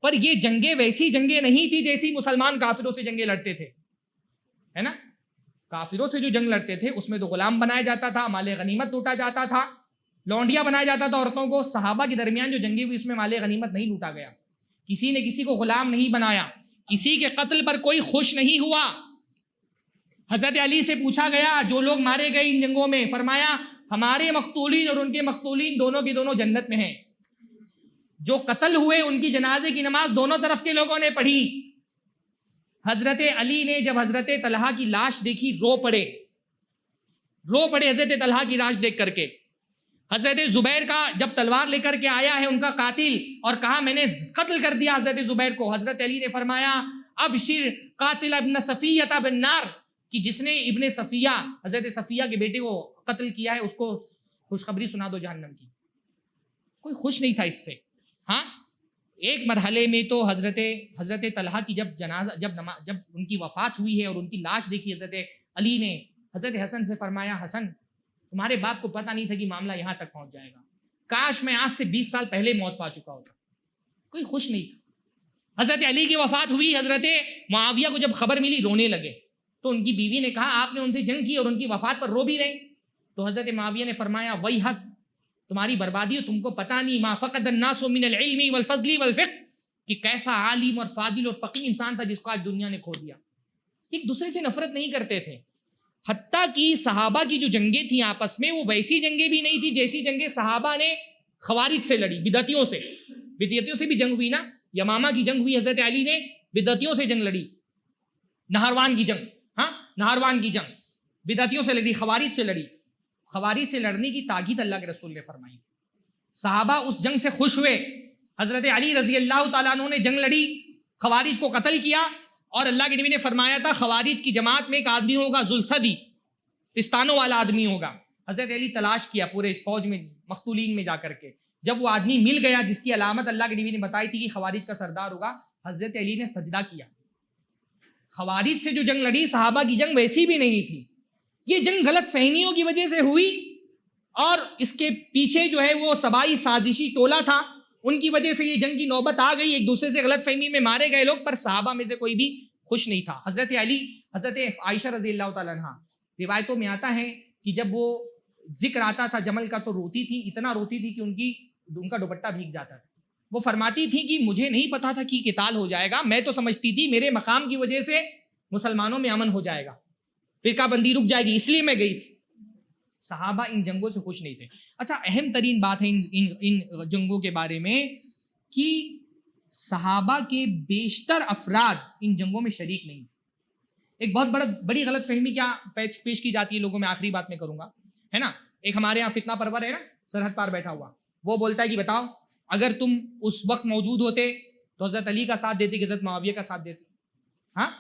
Speaker 1: پر یہ جنگیں ویسی جنگیں نہیں تھی جیسی مسلمان کافروں سے جنگیں لڑتے تھے، ہے نا. کافروں سے جو جنگ لڑتے تھے اس میں تو غلام بنایا جاتا تھا، مال غنیمت لوٹا جاتا تھا، لونڈیا بنایا جاتا تھا عورتوں کو. صحابہ کے درمیان جو جنگیں ہوئی اس میں مال غنیمت نہیں لوٹا گیا، کسی نے کسی کو غلام نہیں بنایا، کسی کے قتل پر کوئی خوش نہیں ہوا. حضرت علی سے پوچھا گیا جو لوگ مارے گئے ان جنگوں میں، فرمایا ہمارے مقتولین اور ان کے مقتولین دونوں کی دونوں جنت میں ہیں. جو قتل ہوئے ان کی جنازے کی نماز دونوں طرف کے لوگوں نے پڑھی. حضرت علی نے جب حضرت طلحہ کی لاش دیکھی رو پڑے حضرت طلحہ کی لاش دیکھ کر کے. حضرت زبیر کا جب تلوار لے کر کے آیا ہے ان کا قاتل اور کہا میں نے قتل کر دیا حضرت زبیر کو، حضرت علی نے فرمایا ابشر قاتل ابن صفیہ بالنار، کہ جس نے ابن صفیہ حضرت صفیہ کے بیٹے کو قتل کیا ہے اس کو خوشخبری سنا دو جہنم کی. کوئی خوش نہیں تھا اس سے. ہاں ایک مرحلے میں تو حضرت طلحہ کی جب ان کی وفات ہوئی ہے اور ان کی لاش دیکھی حضرت علی نے حضرت حسن سے فرمایا حسن تمہارے باپ کو پتہ نہیں تھا کہ معاملہ یہاں تک پہنچ جائے گا، کاش میں آج سے 20 سال پہلے موت پا چکا ہوتا. کوئی خوش نہیں تھا. حضرت علی کی وفات ہوئی، حضرت معاویہ کو جب خبر ملی رونے لگے، تو ان کی بیوی نے کہا آپ نے ان سے جنگ کی اور ان کی وفات پر رو بھی رہے. تو حضرت معاویہ نے فرمایا ویحک تمہاری بربادی ہو، تم کو پتہ نہیں ما فقد الناس من العلم والفضل والفقہ، کہ کیسا عالم اور فاضل اور فقیہ انسان تھا جس کو آج دنیا نے کھو دیا. ایک دوسرے سے نفرت نہیں کرتے تھے. حتیٰ کہ صحابہ کی جو جنگیں تھیں آپس میں وہ ویسی جنگیں بھی نہیں تھی جیسی جنگیں صحابہ نے خوارج سے لڑی، بدعتیوں سے بھی جنگ ہوئی نا. یمامہ کی جنگ ہوئی، حضرت علی نے بدعتیوں سے جنگ لڑی. نہروان کی جنگ بدعتیوں سے لڑی، خوارج سے لڑی. خوارج سے لڑنے کی تاکید اللہ کے رسول نے فرمائی. صحابہ اس جنگ سے خوش ہوئے. حضرت علی رضی اللہ تعالیٰ عنہ نے جنگ لڑی، خوارج کو قتل کیا، اور اللہ کے نبی نے فرمایا تھا خوارج کی جماعت میں ایک آدمی ہوگا ذوالثدی، پستانوں والا آدمی ہوگا. حضرت علی تلاش کیا پورے فوج میں مقتولین میں جا کر کے، جب وہ آدمی مل گیا جس کی علامت اللہ کے نبی نے بتائی تھی کہ خوارج کا سردار ہوگا، حضرت علی نے سجدہ کیا. خوارج سے جو جنگ لڑی صحابہ کی جنگ ویسی بھی نہیں تھی. یہ جنگ غلط فہمیوں کی وجہ سے ہوئی، اور اس کے پیچھے جو ہے وہ سبائی سازشی ٹولہ تھا، ان کی وجہ سے یہ جنگ کی نوبت آ گئی. ایک دوسرے سے غلط فہمی میں مارے گئے لوگ، پر صحابہ میں سے کوئی بھی خوش نہیں تھا. حضرت علی، حضرت عائشہ رضی اللہ تعالیٰ عنہ، روایتوں میں آتا ہے کہ جب وہ ذکر آتا تھا جمل کا تو روتی تھی، اتنا روتی تھی کہ ان کا دوپٹہ بھیگ جاتا تھا. وہ فرماتی تھی کہ مجھے نہیں پتا تھا کہ قتال ہو جائے گا، میں تو سمجھتی تھی میرے مقام کی وجہ سے مسلمانوں میں امن ہو جائے گا، فرقہ بندی رک جائے گی، اس لیے میں گئی تھی. صحابہ ان جنگوں سے خوش نہیں تھے. اچھا اہم ترین بات ہے ان جنگوں کے بارے میں کہ صحابہ کے بیشتر افراد ان جنگوں میں شریک نہیں. ایک بہت بڑی غلط فہمی کیا پیش کی جاتی ہے لوگوں میں، آخری بات میں کروں گا، ہے نا. ایک ہمارے یہاں فتنہ پرور ہے نا، سرحد پار بیٹھا ہوا، وہ بولتا ہے کہ بتاؤ اگر تم اس وقت موجود ہوتے تو حضرت علی کا ساتھ دیتے کہ حضرت معاویہ کا ساتھ دیتے. ہاں،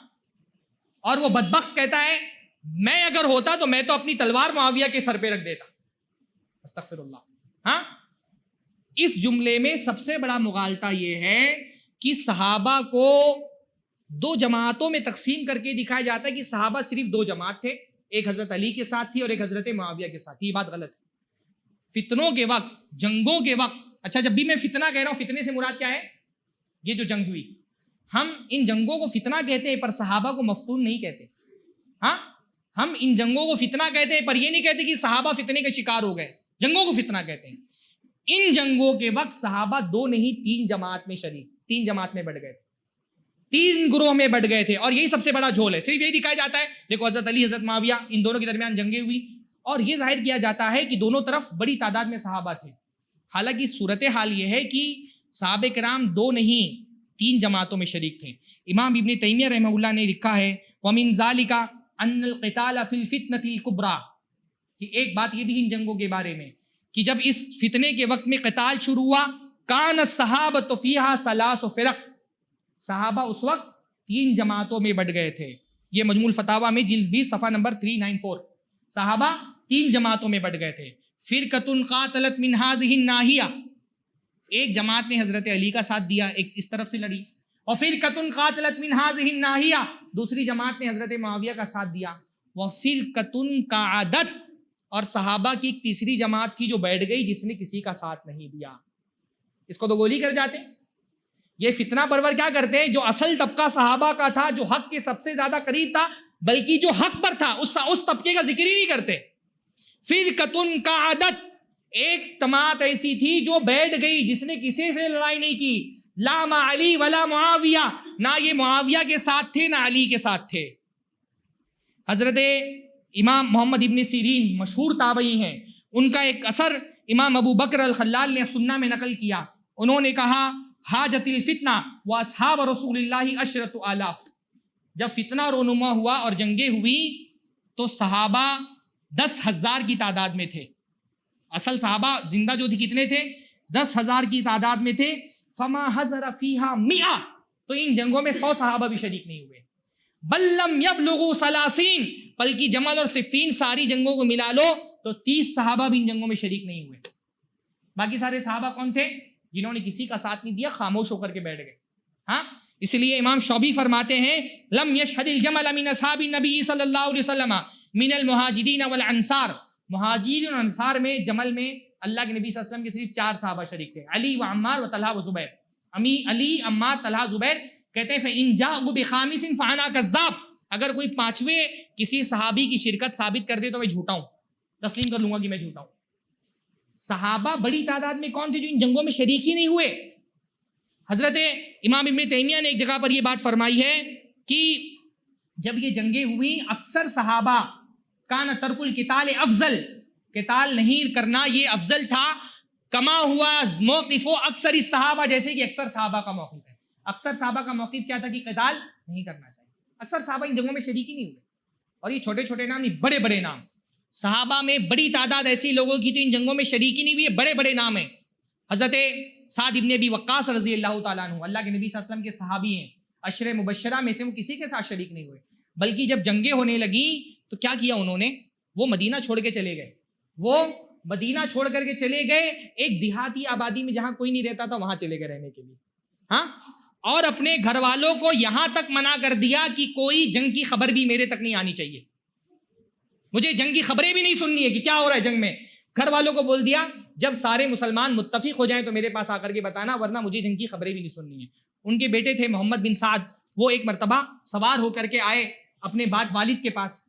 Speaker 1: اور وہ بدبخت کہتا ہے میں اگر ہوتا تو میں تو اپنی تلوار معاویہ کے سر پہ رکھ دیتا. استغفر اللہ. ہاں، اس جملے میں سب سے بڑا مغالطہ یہ ہے کہ صحابہ کو دو جماعتوں میں تقسیم کر کے دکھایا جاتا ہے کہ صحابہ صرف دو جماعت تھے، ایک حضرت علی کے ساتھ تھی اور ایک حضرت معاویہ کے ساتھ تھی. یہ بات غلط ہے. فتنوں کے وقت، جنگوں کے وقت، اچھا جب بھی میں فتنہ کہہ رہا ہوں، فتنے سے مراد کیا ہے؟ یہ جو جنگ ہوئی، ہم ان جنگوں کو فتنہ کہتے ہیں پر صحابہ کو مفتون نہیں کہتے. ہاں، ہم ان جنگوں کو فتنہ کہتے ہیں پر یہ نہیں کہتے کہ صحابہ فتنے کے شکار ہو گئے. جنگوں کو فتنہ کہتے ہیں. ان جنگوں کے وقت صحابہ دو نہیں تین جماعت میں شریک، تین جماعت میں بڑھ گئے تھے، تین گروہ میں بڑھ گئے تھے. اور یہی سب سے بڑا جھول ہے. صرف یہی دکھایا جاتا ہے دیکھو حضرت علی حضرت معاویہ ان دونوں کے درمیان جنگیں ہوئی، اور یہ ظاہر کیا جاتا ہے کہ دونوں طرف بڑی تعداد میں صحابہ تھے. حالانکہ صورتحال یہ ہے کہ صحابہ کرام دو نہیں تین جماعتوں میں شریک تھے. امام ابن تیمیہ رحمہ اللہ نے لکھا ہے وَمِن ذَلِكَ ان القتال فی الفتنة الکبریٰ، کہ ایک بات یہ بھی ان جنگوں کے بارے میں کہ جب اس فتنے کے وقت میں قتال شروع ہوا، کان الصحابۃ فیہا ثلاث فرق، صحابہ اس وقت تین جماعتوں میں بٹ گئے تھے. یہ مجموع الفتاوی میں جلد 20 صفحہ نمبر 394. صحابہ تین جماعتوں میں بٹ گئے تھے. فرقۃ قاتلت من ہذہ الناحیہ، ایک جماعت نے حضرت علی کا ساتھ دیا، ایک اس طرف سے لڑی. وفرقۃ قاتلت من ہذہ الناحیہ، دوسری جماعت نے حضرت معاویہ کا ساتھ دیا. وفرقۃ قعدت، اور صحابہ کی ایک تیسری جماعت تھی جو بیٹھ گئی جس نے کسی کا ساتھ نہیں دیا. اس کو تو گولی کر جاتے. یہ فتنہ پرور کیا کرتے ہیں؟ جو اصل طبقہ صحابہ کا تھا، جو حق کے سب سے زیادہ قریب تھا، بلکہ جو حق پر تھا، اس طبقے کا ذکر ہی نہیں کرتے. فرقتن کا عادت، ایک جماعت ایسی تھی جو بیٹھ گئی، جس نے کسی سے لڑائی نہیں کی. لا مع علی ولا معاویہ، نہ یہ معاویہ کے ساتھ تھے نہ علی کے ساتھ تھے. حضرت امام محمد ابن سیرین مشہور تابعی ہیں، ان کا ایک اثر امام ابو بکر الخلال نے سنہ میں نقل کیا. انہوں نے کہا حاجت الفتنہ واصحاب رسول اللہ عشرۃ آلاف. جب فتنہ رونما ہوا اور جنگیں ہوئی تو صحابہ 10,000 کی تعداد میں تھے. اصل صحابہ زندہ جو تھے کتنے تھے؟ 10,000 کی تعداد میں تھے. فما حضر فیہا 100، تو ان جنگوں میں 100 صحابہ بھی شریک نہیں ہوئے. بل لم یبلغوا 30، بلکہ جمل اور صفین ساری جنگوں کو ملا لو تو 30 صحابہ بھی ان جنگوں میں شریک نہیں ہوئے. باقی سارے صحابہ کون تھے؟ جنہوں نے کسی کا ساتھ نہیں دیا، خاموش ہو کر کے بیٹھ گئے. ہاں، اس لیے امام شعبی فرماتے ہیں لم یشہد الجمل من اصحاب النبی صلی اللہ علیہ وسلم من المہاجرین والانصار. مہاجرین اور انصار میں جمل میں اللہ کے نبی صلی اللہ علیہ وسلم کے صرف 4 صحابہ شریک تھے، علی و عمار و طلحہ و زبیر. علی، عمار، طلحہ، زبیر. کہتے ہیں فَإِن جَاءُوا بِخَامِسٍ فَأَنَا كَذَّابٌ، اگر کوئی 5ویں کسی صحابی کی شرکت ثابت کر دے تو میں جھوٹا ہوں، تسلیم کر لوں گا کہ میں جھوٹا ہوں. صحابہ بڑی تعداد میں کون تھے جو ان جنگوں میں شریک ہی نہیں ہوئے؟ حضرت امام ابن تیمیہ نے ایک جگہ پر یہ بات فرمائی ہے کہ جب یہ جنگیں ہوئی اکثر صحابہ کان ترک القتال افضل، قتال نہیں کرنا یہ افضل تھا. کما ہوا موقف اکثر صحابہ، جیسے کہ اکثر صحابہ کا موقف ہے. اکثر صحابہ کا موقف کیا تھا کہ قتال نہیں کرنا چاہیے. اکثر صحابہ ان جنگوں میں شریک ہی نہیں ہوئے. اور یہ چھوٹے چھوٹے نام نہیں، بڑے بڑے نام. صحابہ میں بڑی تعداد ایسی لوگوں کی تو ان جنگوں میں شریک ہی نہیں ہوئی. بڑے بڑے نام ہیں. حضرت سعد ابن ابی وقاص رضی اللہ تعالیٰ عنہ اللہ کے نبی صلی اللہ علیہ وسلم کے صحابی ہیں، عشر مبشرہ میں سے، وہ کسی کے ساتھ شریک نہیں ہوئے. بلکہ جب جنگیں ہونے لگیں تو کیا کیا انہوں نے؟ وہ مدینہ چھوڑ کے چلے گئے. وہ مدینہ چھوڑ کر کے چلے گئے، ایک دیہاتی آبادی میں جہاں کوئی نہیں رہتا تھا وہاں چلے گئے رہنے کے لیے. ہاں، اور اپنے گھر والوں کو یہاں تک منع کر دیا کہ کوئی جنگ کی خبر بھی میرے تک نہیں آنی چاہیے، مجھے جنگ کی خبریں بھی نہیں سننی ہے کہ کیا ہو رہا ہے جنگ میں. گھر والوں کو بول دیا جب سارے مسلمان متفق ہو جائیں تو میرے پاس آ کر کے بتانا، ورنہ مجھے جنگ کی خبریں بھی نہیں سننی ہے. ان کے بیٹے تھے محمد بن سعد، وہ ایک مرتبہ سوار ہو کر کے آئے اپنے والد کے پاس،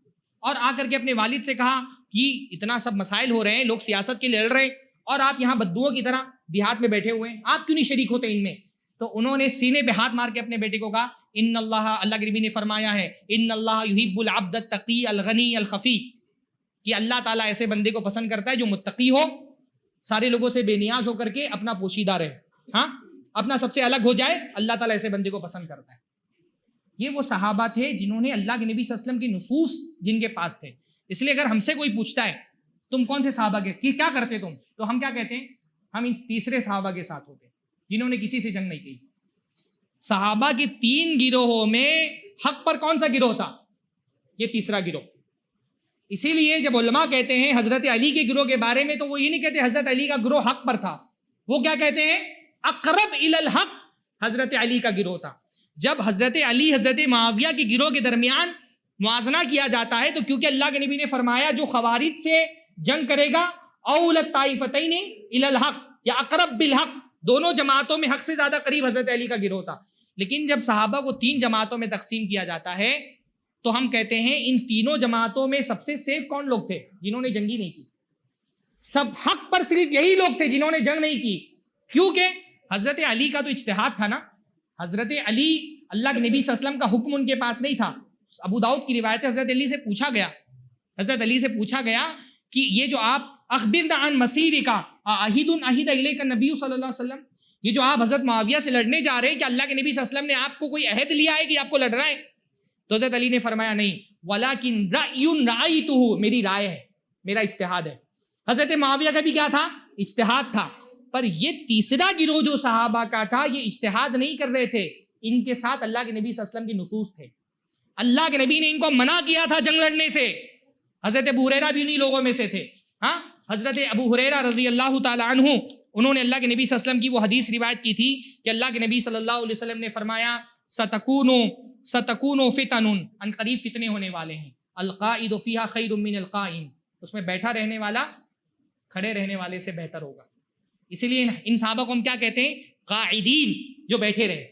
Speaker 1: اور آ کر کے اپنے والد سے کہا کہ اتنا سب مسائل ہو رہے ہیں، لوگ سیاست کے لیے لڑ رہے ہیں اور آپ یہاں بدوؤں کی طرح دیہات میں بیٹھے ہوئے ہیں، آپ کیوں نہیں شریک ہوتے ان میں؟ تو انہوں نے سینے پہ ہاتھ مار کے اپنے بیٹے کو کہا ان اللہ کے نبی نے فرمایا ہے ان اللہ یحب العبد التقی الغنی الخفی، کہ اللہ تعالیٰ ایسے بندے کو پسند کرتا ہے جو متقی ہو، سارے لوگوں سے بے نیاز ہو کر کے اپنا پوشیدہ رہے، ہاں اپنا سب سے الگ ہو جائے. اللہ تعالیٰ ایسے بندے کو پسند کرتا ہے. یہ وہ صحابہ تھے جنہوں نے اللہ کے نبی صلی اللہ علیہ وسلم کی نصوص جن کے پاس تھے. اس لیے اگر ہم سے کوئی پوچھتا ہے تم کون سے صحابہ کے کیا کرتے تم، تو ہم کیا کہتے ہیں؟ ہم ان تیسرے صحابہ کے ساتھ ہوتے ہیں جنہوں نے کسی سے جنگ نہیں کی. صحابہ کے 3 گروہوں میں حق پر کون سا گروہ تھا؟ یہ تیسرا گروہ. اسی لیے جب علماء کہتے ہیں حضرت علی کے گروہ کے بارے میں تو وہ یہ نہیں کہتے حضرت علی کا گروہ حق پر تھا، وہ کیا کہتے ہیں؟ اقرب الی الحق حضرت علی کا گروہ تھا. جب حضرت علی حضرت معاویہ کے گروہ کے درمیان موازنہ کیا جاتا ہے تو کیونکہ اللہ کے نبی نے فرمایا جو خوارج سے جنگ کرے گا اول الطائفتین الی الحق یا اقرب بالحق، دونوں جماعتوں میں حق سے زیادہ قریب حضرت علی کا گروہ تھا. لیکن جب صحابہ کو 3 جماعتوں میں تقسیم کیا جاتا ہے تو ہم کہتے ہیں ان تینوں جماعتوں میں سب سے سیف کون لوگ تھے؟ جنہوں نے جنگی نہیں کی. سب حق پر صرف یہی لوگ تھے جنہوں نے جنگ نہیں کی، کیونکہ حضرت علی کا تو اجتہاد تھا نا. حضرت علی اللہ کے نبی صلی اللہ علیہ وسلم کا حکم ان کے پاس نہیں تھا. ابو داؤد کی روایت ہے حضرت علی سے پوچھا گیا کہ یہ جو آپ اخبرنا عن مسیرک اعہد اعہد الیک النبی صلی اللہ علیہ وسلم، یہ جو آپ حضرت معاویہ سے لڑنے جا رہے ہیں کہ اللہ کے نبی صلی اللہ علیہ وسلم نے آپ کو کوئی عہد لیا ہے کہ آپ کو لڑ رہا ہے؟ تو حضرت علی نے فرمایا نہیں، ولیکن رأی رأیتہ، میری رائے ہے، میرا اجتہاد ہے. حضرت معاویہ کا بھی کیا تھا؟ اجتہاد تھا. پر یہ تیسرا گروہ جو صحابہ کا تھا یہ اجتہاد نہیں کر رہے تھے، ان کے ساتھ اللہ کے نبی صلی اللہ علیہ وسلم کی نصوص تھے. اللہ کے نبی نے ان کو منع کیا تھا جنگ لڑنے سے. حضرت ابو ہریرہ بھی انہی لوگوں میں سے تھے. ہاں، حضرت ابو ہریرہ رضی اللہ تعالی عنہ انہوں نے اللہ کے نبی صلی اللہ علیہ وسلم کی وہ حدیث روایت کی تھی کہ اللہ کے نبی صلی اللہ علیہ وسلم نے فرمایا ستکون فتن، ان قریب فتنے ہونے والے ہیں، القائد فیہا خیر من القائم، اس میں بیٹھا رہنے والا کھڑے رہنے والے سے بہتر ہوگا. اسی لیے ان صحابہ کو ہم کیا کہتے ہیں؟ قاعدین جو بیٹھے رہے.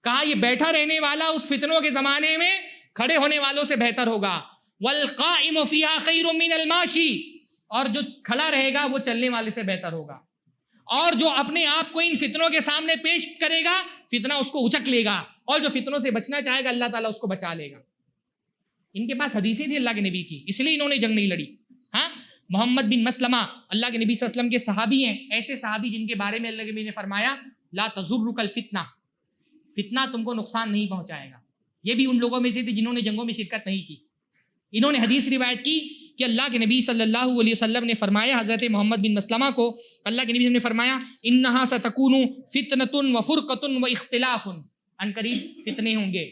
Speaker 1: کہا یہ بیٹھا رہنے والا اس فتنوں کے زمانے میں کھڑے ہونے والوں سے بہتر ہوگا. والقائم فیہا خیر من الماشی, اور جو کھڑا رہے گا وہ چلنے والے سے بہتر ہوگا. اور جو اپنے آپ کو ان فتنوں کے سامنے پیش کرے گا فتنہ اس کو اچک لے گا, اور جو فتنوں سے بچنا چاہے گا اللہ تعالیٰ اس کو بچا لے گا. ان کے پاس حدیثیں تھی اللہ کے نبی کی, اس لیے انہوں نے جنگ نہیں لڑی. ہاں, محمد بن مسلمہ اللہ کے نبی صلی اللہ علیہ وسلم کے صحابی ہیں, ایسے صحابی جن کے بارے میں اللہ کے نبی نے فرمایا لا تضرک الفتنہ, فتنہ تم کو نقصان نہیں پہنچائے گا. یہ بھی ان لوگوں میں سے تھے جنہوں نے جنگوں میں شرکت نہیں کی. انہوں نے حدیث روایت کی کہ اللہ کے نبی صلی اللہ علیہ وسلم نے فرمایا, حضرت محمد بن مسلمہ کو اللہ کے نبی نے فرمایا انہا ستکون فتنۃ وفرقۃ واختلاف, ان قریب فتنے ہوں گے,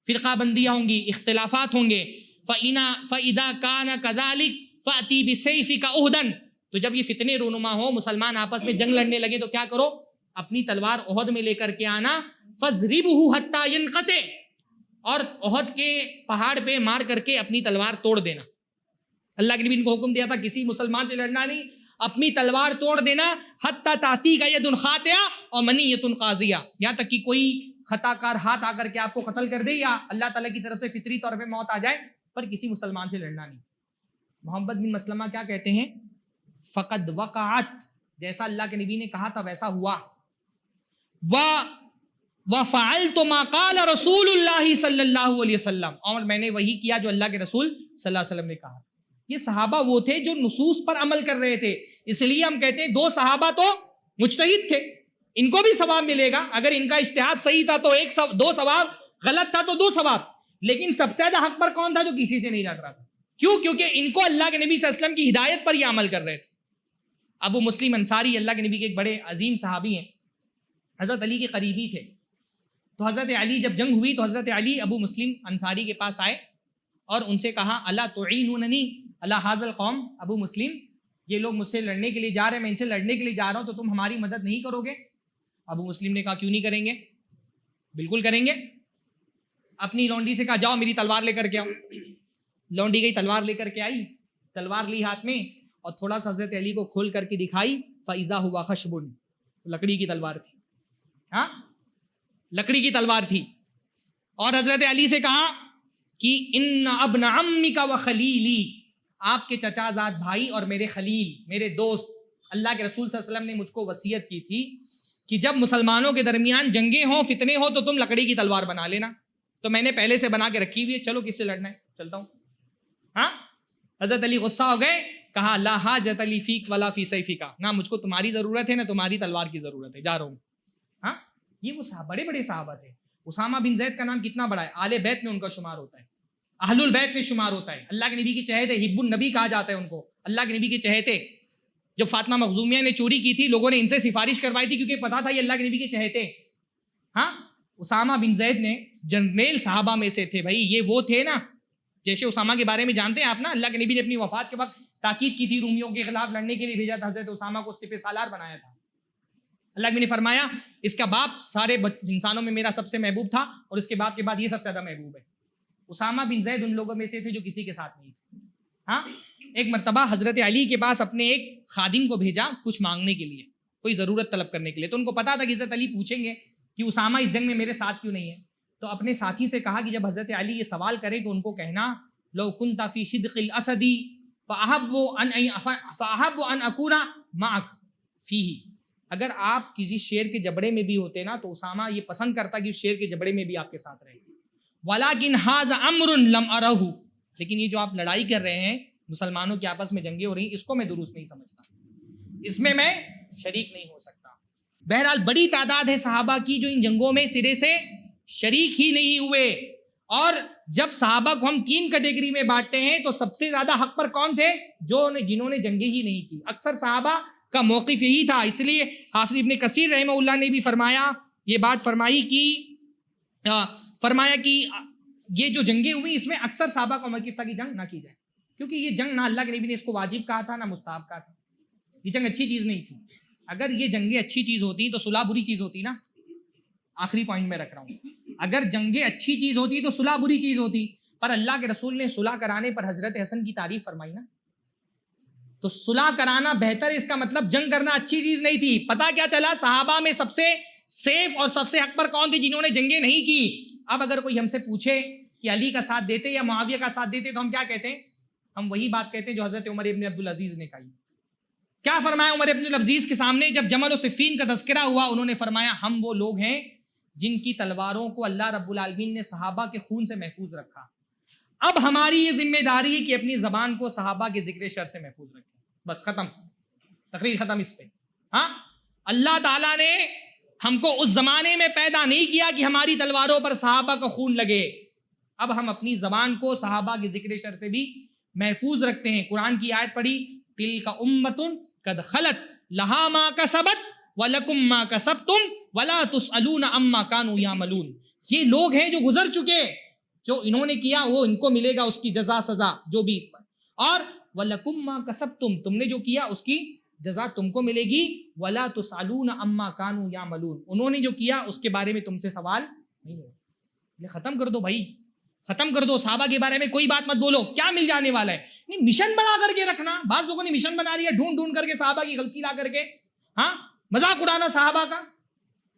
Speaker 1: فرقہ بندیاں ہوں گی, اختلافات ہوں گے. فَإِذَا كَانَ كَذَلِكَ فَأْتِي بِسَيْفِكَ أُحْدًا, تو جب یہ فتنے رونما ہو, مسلمان آپس میں جنگ لڑنے لگے تو کیا کرو, اپنی تلوار احد میں لے کر کے آنا. فَاضْرِبْهُ حَتَّى يَنْقَطِعَ, اور احد کے پہاڑ پہ مار کر کے اپنی تلوار توڑ دینا. اللہ کے نبی کو حکم دیا تھا کسی مسلمان سے لڑنا نہیں, اپنی تلوار توڑ دینا. حَتَّى تَأْتِيكَ يَدٌ خَاطِئَةٌ وَمَنِيَّةٌ قَاضِيَةٌ, یہاں تک کہ کوئی خطا کار ہاتھ آ کر کے آپ کو قتل کر دے یا اللہ تعالیٰ کی طرف سے فطری طور پہ موت آ جائے, پر کسی مسلمان سے لڑنا نہیں. محمد بن مسلمہ کیا کہتے ہیں, فقد وقعت, جیسا اللہ کے نبی نے کہا تھا ویسا ہوا. وفعلت ما قال رسول اللہ صلی اللہ علیہ وسلم, اور میں نے وہی کیا جو اللہ کے رسول صلی اللہ علیہ وسلم نے کہا. یہ صحابہ وہ تھے جو نصوص پر عمل کر رہے تھے, اس لیے ہم کہتے ہیں دو صحابہ تو مجتہد تھے, ان کو بھی ثواب ملے گا. اگر ان کا اجتہاد صحیح تھا تو دو ثواب, غلط تھا تو دو ثواب. لیکن سب سے زیادہ حق پر کون تھا, جو کسی سے نہیں لڑ رہا تھا. کیوں؟ کیونکہ ان کو اللہ کے نبی صلی اللہ علیہ وسلم کی ہدایت پر یہ عمل کر رہے تھے. ابو مسلم انصاری اللہ کے نبی کے ایک بڑے عظیم صحابی ہیں, حضرت علی کے قریبی تھے. تو حضرت علی جب جنگ ہوئی تو حضرت علی ابو مسلم انصاری کے پاس آئے اور ان سے کہا الا تعینوننی علی ھذا القوم, ابو مسلم یہ لوگ مجھ سے لڑنے کے لیے جا رہے ہیں, میں ان سے لڑنے کے لیے جا رہا ہوں, تو تم ہماری مدد نہیں کرو گے؟ ابو مسلم نے کہا کیوں نہیں کریں گے, بالکل کریں گے. اپنی لونڈی سے کہا جاؤ میری تلوار لے کر کے آؤ. لونڈی گئی, تلوار لے کر کے آئی, تلوار لی ہاتھ میں اور تھوڑا سا حضرت علی کو کھول کر کے دکھائی. فَإِذَا هُوَ خَشْبٌ, لکڑی کی تلوار تھی. ہاں, لکڑی کی تلوار تھی. اور حضرت علی سے کہا کہ ان ابن عمک و خلیلی, آپ کے چچا زاد بھائی اور میرے خلیل, میرے دوست, اللہ کے رسول صلی اللہ علیہ وسلم نے مجھ کو وصیت کی تھی کہ جب مسلمانوں کے درمیان جنگیں ہوں, فتنے ہوں, تو تم لکڑی کی تلوار بنا لینا. تو میں نے پہلے سے بنا کے رکھی ہوئی ہے, چلو کس سے لڑنا ہے, چلتا ہوں. ہاں, حضرت علی غصہ ہو گئے, کہا لا حاجت لی فیک ولا فی سیفک, نہ مجھ کو تمہاری ضرورت ہے نہ تمہاری تلوار کی ضرورت ہے, جا رہا ہوں. ہاں, یہ وہ بڑے بڑے صحابہ تھے. اسامہ بن زید کا نام کتنا بڑا ہے, آل بیت میں ان کا شمار ہوتا ہے, اہل البیت میں شمار ہوتا ہے. اللہ کے نبی کے چہیتے, حب النبی کہا جاتا ہے ان کو, اللہ کے نبی کے چہیتے. جب فاطمہ مخزومیہ نے چوری کی تھی, لوگوں نے ان سے سفارش کروائی تھی کیونکہ پتا تھا یہ اللہ کے نبی کے چہیتے. ہاں, اسامہ بن زید نے جنریل صحابہ میں سے تھے بھائی. یہ وہ تھے نا, جیسے اسامہ کے بارے میں جانتے ہیں آپ نا, اللہ کے نبی نے اپنی وفات کے وقت تاکید کی تھی, رومیوں کے خلاف لڑنے کے لیے بھیجا تھا, حضرت اسامہ کو سپہ سالار بنایا تھا. اللہ کے نبی نے فرمایا اس کا باپ سارے انسانوں میں میرا سب سے محبوب تھا, اور اس کے باپ کے بعد یہ سب سے زیادہ محبوب ہے. اسامہ بن زید ان لوگوں میں سے تھے جو کسی کے ساتھ نہیں تھے. ہاں, ایک مرتبہ حضرت علی کے پاس اپنے ایک خادم کو بھیجا کچھ مانگنے کے لیے, کوئی ضرورت طلب کرنے کے لیے. تو ان کو پتا تھا کہ حضرت علی پوچھیں گے کہ اسامہ اس جنگ میں میرے ساتھ کیوں نہیں ہے. تو اپنے ساتھی سے کہا کہ جب حضرت علی یہ سوال کرے تو ان کو کہنا لو کنت فی شدق الاسد فاحب ان اکون معک فیہ, اگر آپ کسی شیر کے جبڑے میں بھی ہوتے نا تو اسامہ یہ پسند کرتا کہ اس شیر کے جبڑے میں بھی آپ کے ساتھ رہے. ولیکن ھذا امر لم ارہ, لیکن یہ جو آپ لڑائی کر رہے ہیں, مسلمانوں کے آپس میں جنگیں ہو رہی ہیں, اس کو میں درست نہیں سمجھتا, اس میں شریک نہیں ہو سکتا. بہرحال بڑی تعداد ہے صحابہ کی جو ان جنگوں میں سرے سے شریک ہی نہیں ہوئے. اور جب صحابہ کو ہم 3 کیٹیگری میں بانٹتے ہیں تو سب سے زیادہ حق پر کون تھے, جنہوں نے جنگیں ہی نہیں کی. اکثر صحابہ کا موقف یہی تھا. اس لیے حافظ ابن کثیر رحمہ اللہ نے بھی فرمایا, یہ بات فرمائی کہ یہ جو جنگیں ہوئی اس میں اکثر صحابہ کا موقف تھا کہ جنگ نہ کی جائے, کیونکہ یہ جنگ نہ اللہ کے نبی نے اس کو واجب کہا تھا نہ مستحب کہا تھا. یہ جنگ اچھی چیز نہیں تھی. اگر یہ جنگیں اچھی چیز ہوتی تو صلح بری چیز ہوتی نا. آخری پوائنٹ میں رکھ رہا ہوں, اگر جنگیں اچھی چیز ہوتی تو صلح بری چیز ہوتی. پر اللہ کے رسول نے صلح کرانے پر حضرت حسن کی تعریف فرمائی نا, تو صلح کرانا بہتر ہے، اس کا مطلب جنگ کرنا اچھی چیز نہیں تھی. پتا کیا چلا؟ صحابہ میں سب سے سیف اور سب سے حق پر کون تھے؟ جنہوں نے جنگیں نہیں کی. اب اگر کوئی ہم سے پوچھے کہ علی کا ساتھ دیتے یا معاویہ کا ساتھ دیتے تو ہم کیا کہتے ہیں؟ ہم وہی بات کہتے ہیں جو حضرت عمر ابن عبدالعزیز نے کہی. کیا فرمایا عمر ابن عبدالعزیز کے سامنے جب جمل و صفین کا تذکرہ ہوا؟ انہوں نے فرمایا ہم وہ لوگ ہیں جن کی تلواروں کو اللہ رب العالمین نے صحابہ کے خون سے محفوظ رکھا. اب ہماری یہ ذمہ داری ہے کہ اپنی زبان کو صحابہ کے ذکر شر سے محفوظ رکھیں. بس ختم، تقریر ختم اس پہ. ہاں، اللہ تعالیٰ نے ہم کو اس زمانے میں پیدا نہیں کیا کہ ہماری تلواروں پر صحابہ کا خون لگے. اب ہم اپنی زبان کو صحابہ کے ذکر شر سے بھی محفوظ رکھتے ہیں. قرآن کی آیت پڑھی، تلک امۃ قد خلت لہا ما کسبت ولکم ما کسبتم ولا تسألون عما کانوا یعملون. یہ لوگ ہیں جو گزر چکے، جو انہوں نے کیا وہ ان کو ملے گا اس کی جزا سزا جو بھی. اور وَلَكُمْ مَا كَسَبْتُمْ، تم نے جو کیا اس کی جزا تم کو ملے گی. وَلَا تُسْأَلُونَ عَمَّا كَانُوا يَعْمَلُونَ، انہوں نے جو کیا اس کے بارے میں تم سے سوال نہیں ہوگا. یہ ختم کر دو بھائی، ختم کر دو. صحابہ کے بارے میں کوئی بات مت بولو، کیا مل جانے والا ہے؟ نہیں، مشن بنا کر کے رکھنا. بعض لوگوں نے مشن بنا لیا ڈھونڈ ڈھونڈ کر کے صحابہ کی غلطی لا کر کے، ہاں، مذاق اڑانا صحابہ کا.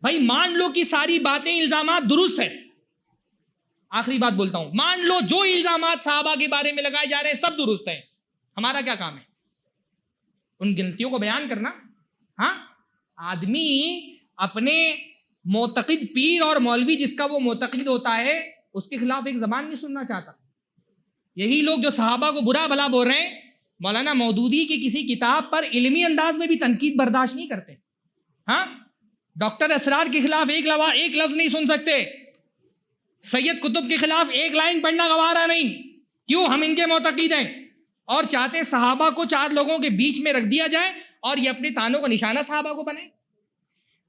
Speaker 1: بھائی مان لو کہ ساری باتیں الزامات درست ہیں. آخری بات بولتا ہوں، مان لو جو الزامات صحابہ کے بارے میں لگائے جا رہے ہیں سب درست ہیں. ہمارا کیا کام ہے؟ ان غلطیوں کو بیان کرنا. ہاں، آدمی اپنے معتقد پیر اور مولوی جس کا وہ معتقد ہوتا ہے اس کے خلاف ایک زبان نہیں سننا چاہتا. یہی لوگ جو صحابہ کو برا بھلا بول رہے ہیں، مولانا مودودی کی کسی کتاب پر علمی انداز میں بھی تنقید برداشت نہیں کرتے. ہاں، ڈاکٹر اسرار کے خلاف ایک لفظ نہیں سن سکتے. سید قطب کے خلاف ایک لائن پڑھنا گوارا نہیں. کیوں؟ ہم ان کے معتقد ہیں اور چاہتے صحابہ کو چار لوگوں کے بیچ میں رکھ دیا جائے اور یہ اپنے تانوں کا نشانہ صحابہ کو بنے.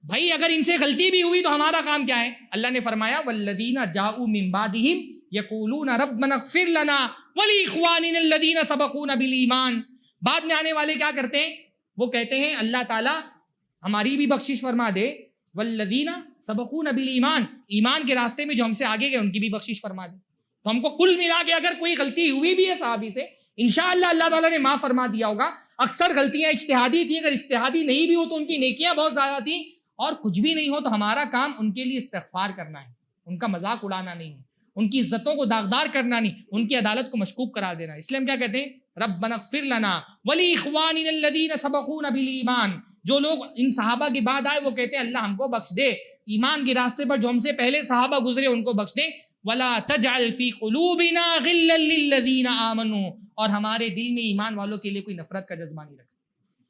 Speaker 1: بھائی اگر ان سے غلطی بھی ہوئی تو ہمارا کام کیا ہے؟ اللہ نے فرمایا والذین جاؤوا من بعدہم یقولون ربنا اغفر لنا ولاخواننا الذین سبقونا بالایمان. بعد میں آنے والے کیا کرتے ہیں؟ وہ کہتے ہیں اللہ تعالیٰ ہماری بھی بخشش فرما دے. والذین سبقونا بالایمان، ایمان کے راستے میں جو ہم سے آگے گئے ان کی بھی بخشش فرما دے. تو ہم کو کل ملا کے اگر کوئی غلطی ہوئی بھی ہے صحابی سے، انشاءاللہ اللہ تعالیٰ نے معاف فرما دیا ہوگا. اکثر غلطیاں اجتہادی تھیں، اگر اجتہادی نہیں بھی ہو تو ان کی نیکیاں بہت زیادہ تھیں. اور کچھ بھی نہیں ہو تو ہمارا کام ان کے لیے استغفار کرنا ہے، ان کا مذاق اڑانا نہیں ہے، ان کی عزتوں کو داغدار کرنا نہیں، ان کی عدالت کو مشکوک قرار دینا. اس لیے ہم کیا کہتے ہیں؟ ربنا اغفر لنا ولاخواننا الذین سبقونا بالایمان. جو لوگ ان صحابہ کے بعد آئے وہ کہتے ہیں اللہ ہم کو بخش دے، ایمان کے راستے پر جو ہم سے پہلے صحابہ گزرے ان کو بخش دے. ولا تجعل فی قلوبنا غلا للذین آمنوا، اور ہمارے دل میں ایمان والوں کے لیے کوئی نفرت کا جذبہ نہیں رکھتے.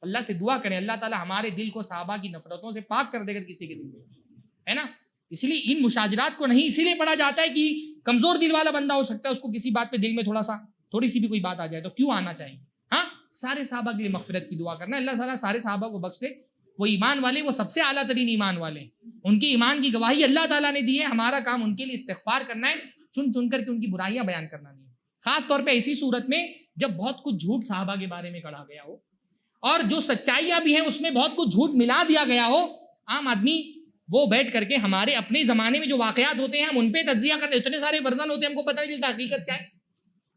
Speaker 1: اللہ سے دعا کریں اللہ تعالیٰ ہمارے دل کو صحابہ کی نفرتوں سے پاک کر دے گا کسی کے دل میں، ہے نا. اسی لیے ان مشاجرات کو نہیں اسی لیے پڑھا جاتا ہے کہ کمزور دل والا بندہ ہو سکتا ہے اس کو کسی بات پہ دل میں تھوڑی سی بھی کوئی بات آ جائے تو کیوں آنا چاہیے. ہاں، سارے صحابہ کے لیے مغفرت کی دعا کرنا، اللہ تعالیٰ سارے صحابہ کو بخش دے. وہ ایمان والے، وہ سب سے اعلیٰ ترین ایمان والے، ان کی ایمان کی گواہی اللہ تعالیٰ نے دی ہے. ہمارا کام ان کے لیے استغفار کرنا ہے، چن چن کر کے ان کی برائیاں بیان کرنا نہیں. خاص طور پہ ایسی صورت میں جب بہت کچھ جھوٹ صحابہ کے بارے میں کڑا گیا ہو اور جو سچائیاں بھی ہیں اس میں بہت کچھ جھوٹ ملا دیا گیا ہو. عام آدمی وہ بیٹھ کر کے ہمارے اپنے زمانے میں جو واقعات ہوتے ہیں ہم ان پہ تجزیہ کرتے، اتنے سارے ورژن ہوتے ہیں ہم کو پتہ نہیں چلتا حقیقت کیا ہے.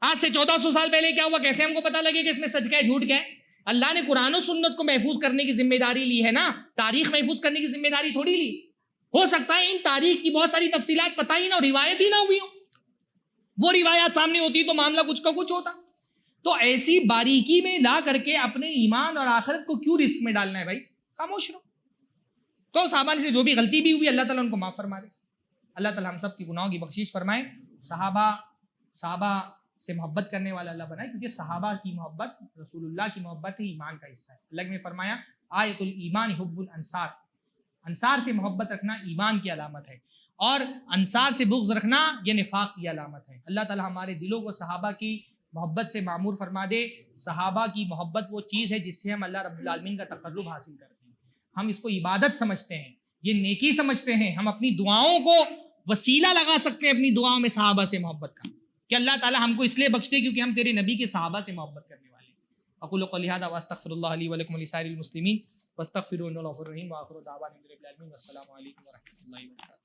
Speaker 1: آج سے 1400 سال پہلے کیا ہوا، کیسے ہم کو پتہ لگے کہ اس میں سچ کیا ہے جھوٹ کیا ہے؟ اللہ نے قرآن و سنت کو محفوظ کرنے کی ذمہ داری لی ہے نا، تاریخ محفوظ کرنے کی ذمہ داری تھوڑی لی. ہو سکتا ہے ان تاریخ کی بہت ساری تفصیلات پتہ ہی نہ ہو، روایت ہی نہ ہوئی ہو، وہ روایات سامنے ہوتی تو معاملہ کچھ کا کچھ ہوتا. تو ایسی باریکی میں لا کر کے اپنے ایمان اور آخرت کو کیوں رسک میں ڈالنا ہے بھائی؟ خاموش رہو. تو صحابہ سے جو بھی غلطی بھی ہوئی اللہ تعالیٰ ان کو معاف فرما دے. اللہ تعالیٰ ہم سب کی گناہوں کی بخشش فرمائے. صحابہ سے محبت کرنے والا اللہ بنائے، کیونکہ صحابہ کی محبت رسول اللہ کی محبت ہی ایمان کا حصہ ہے. اللہ نے فرمایا آیت الایمان حب الانصار، انصار سے محبت رکھنا ایمان کی علامت ہے اور انصار سے بغض رکھنا یہ نفاق کی علامت ہے. اللہ تعالیٰ ہمارے دلوں کو صحابہ کی محبت سے معمور فرما دے. صحابہ کی محبت وہ چیز ہے جس سے ہم اللہ رب العالمین کا تقرب حاصل کرتے ہیں. ہم اس کو عبادت سمجھتے ہیں، یہ نیکی سمجھتے ہیں. ہم اپنی دعاؤں کو وسیلہ لگا سکتے ہیں اپنی دعاؤں میں صحابہ سے محبت کا، کہ اللہ تعالیٰ ہم کو اس لیے بخش دے کیونکہ ہم تیرے نبی کے صحابہ سے محبت کرنے والے ہیں. اقول قولی ھذا واستغفر اللہ لی ولکم ولسائر المسلمین واستغفروہ انہ غفور رحیم. وآخر دعوانا الحمد للہ رب العالمین. والسلام علیکم ورحمۃ اللہ وبرکاتہ.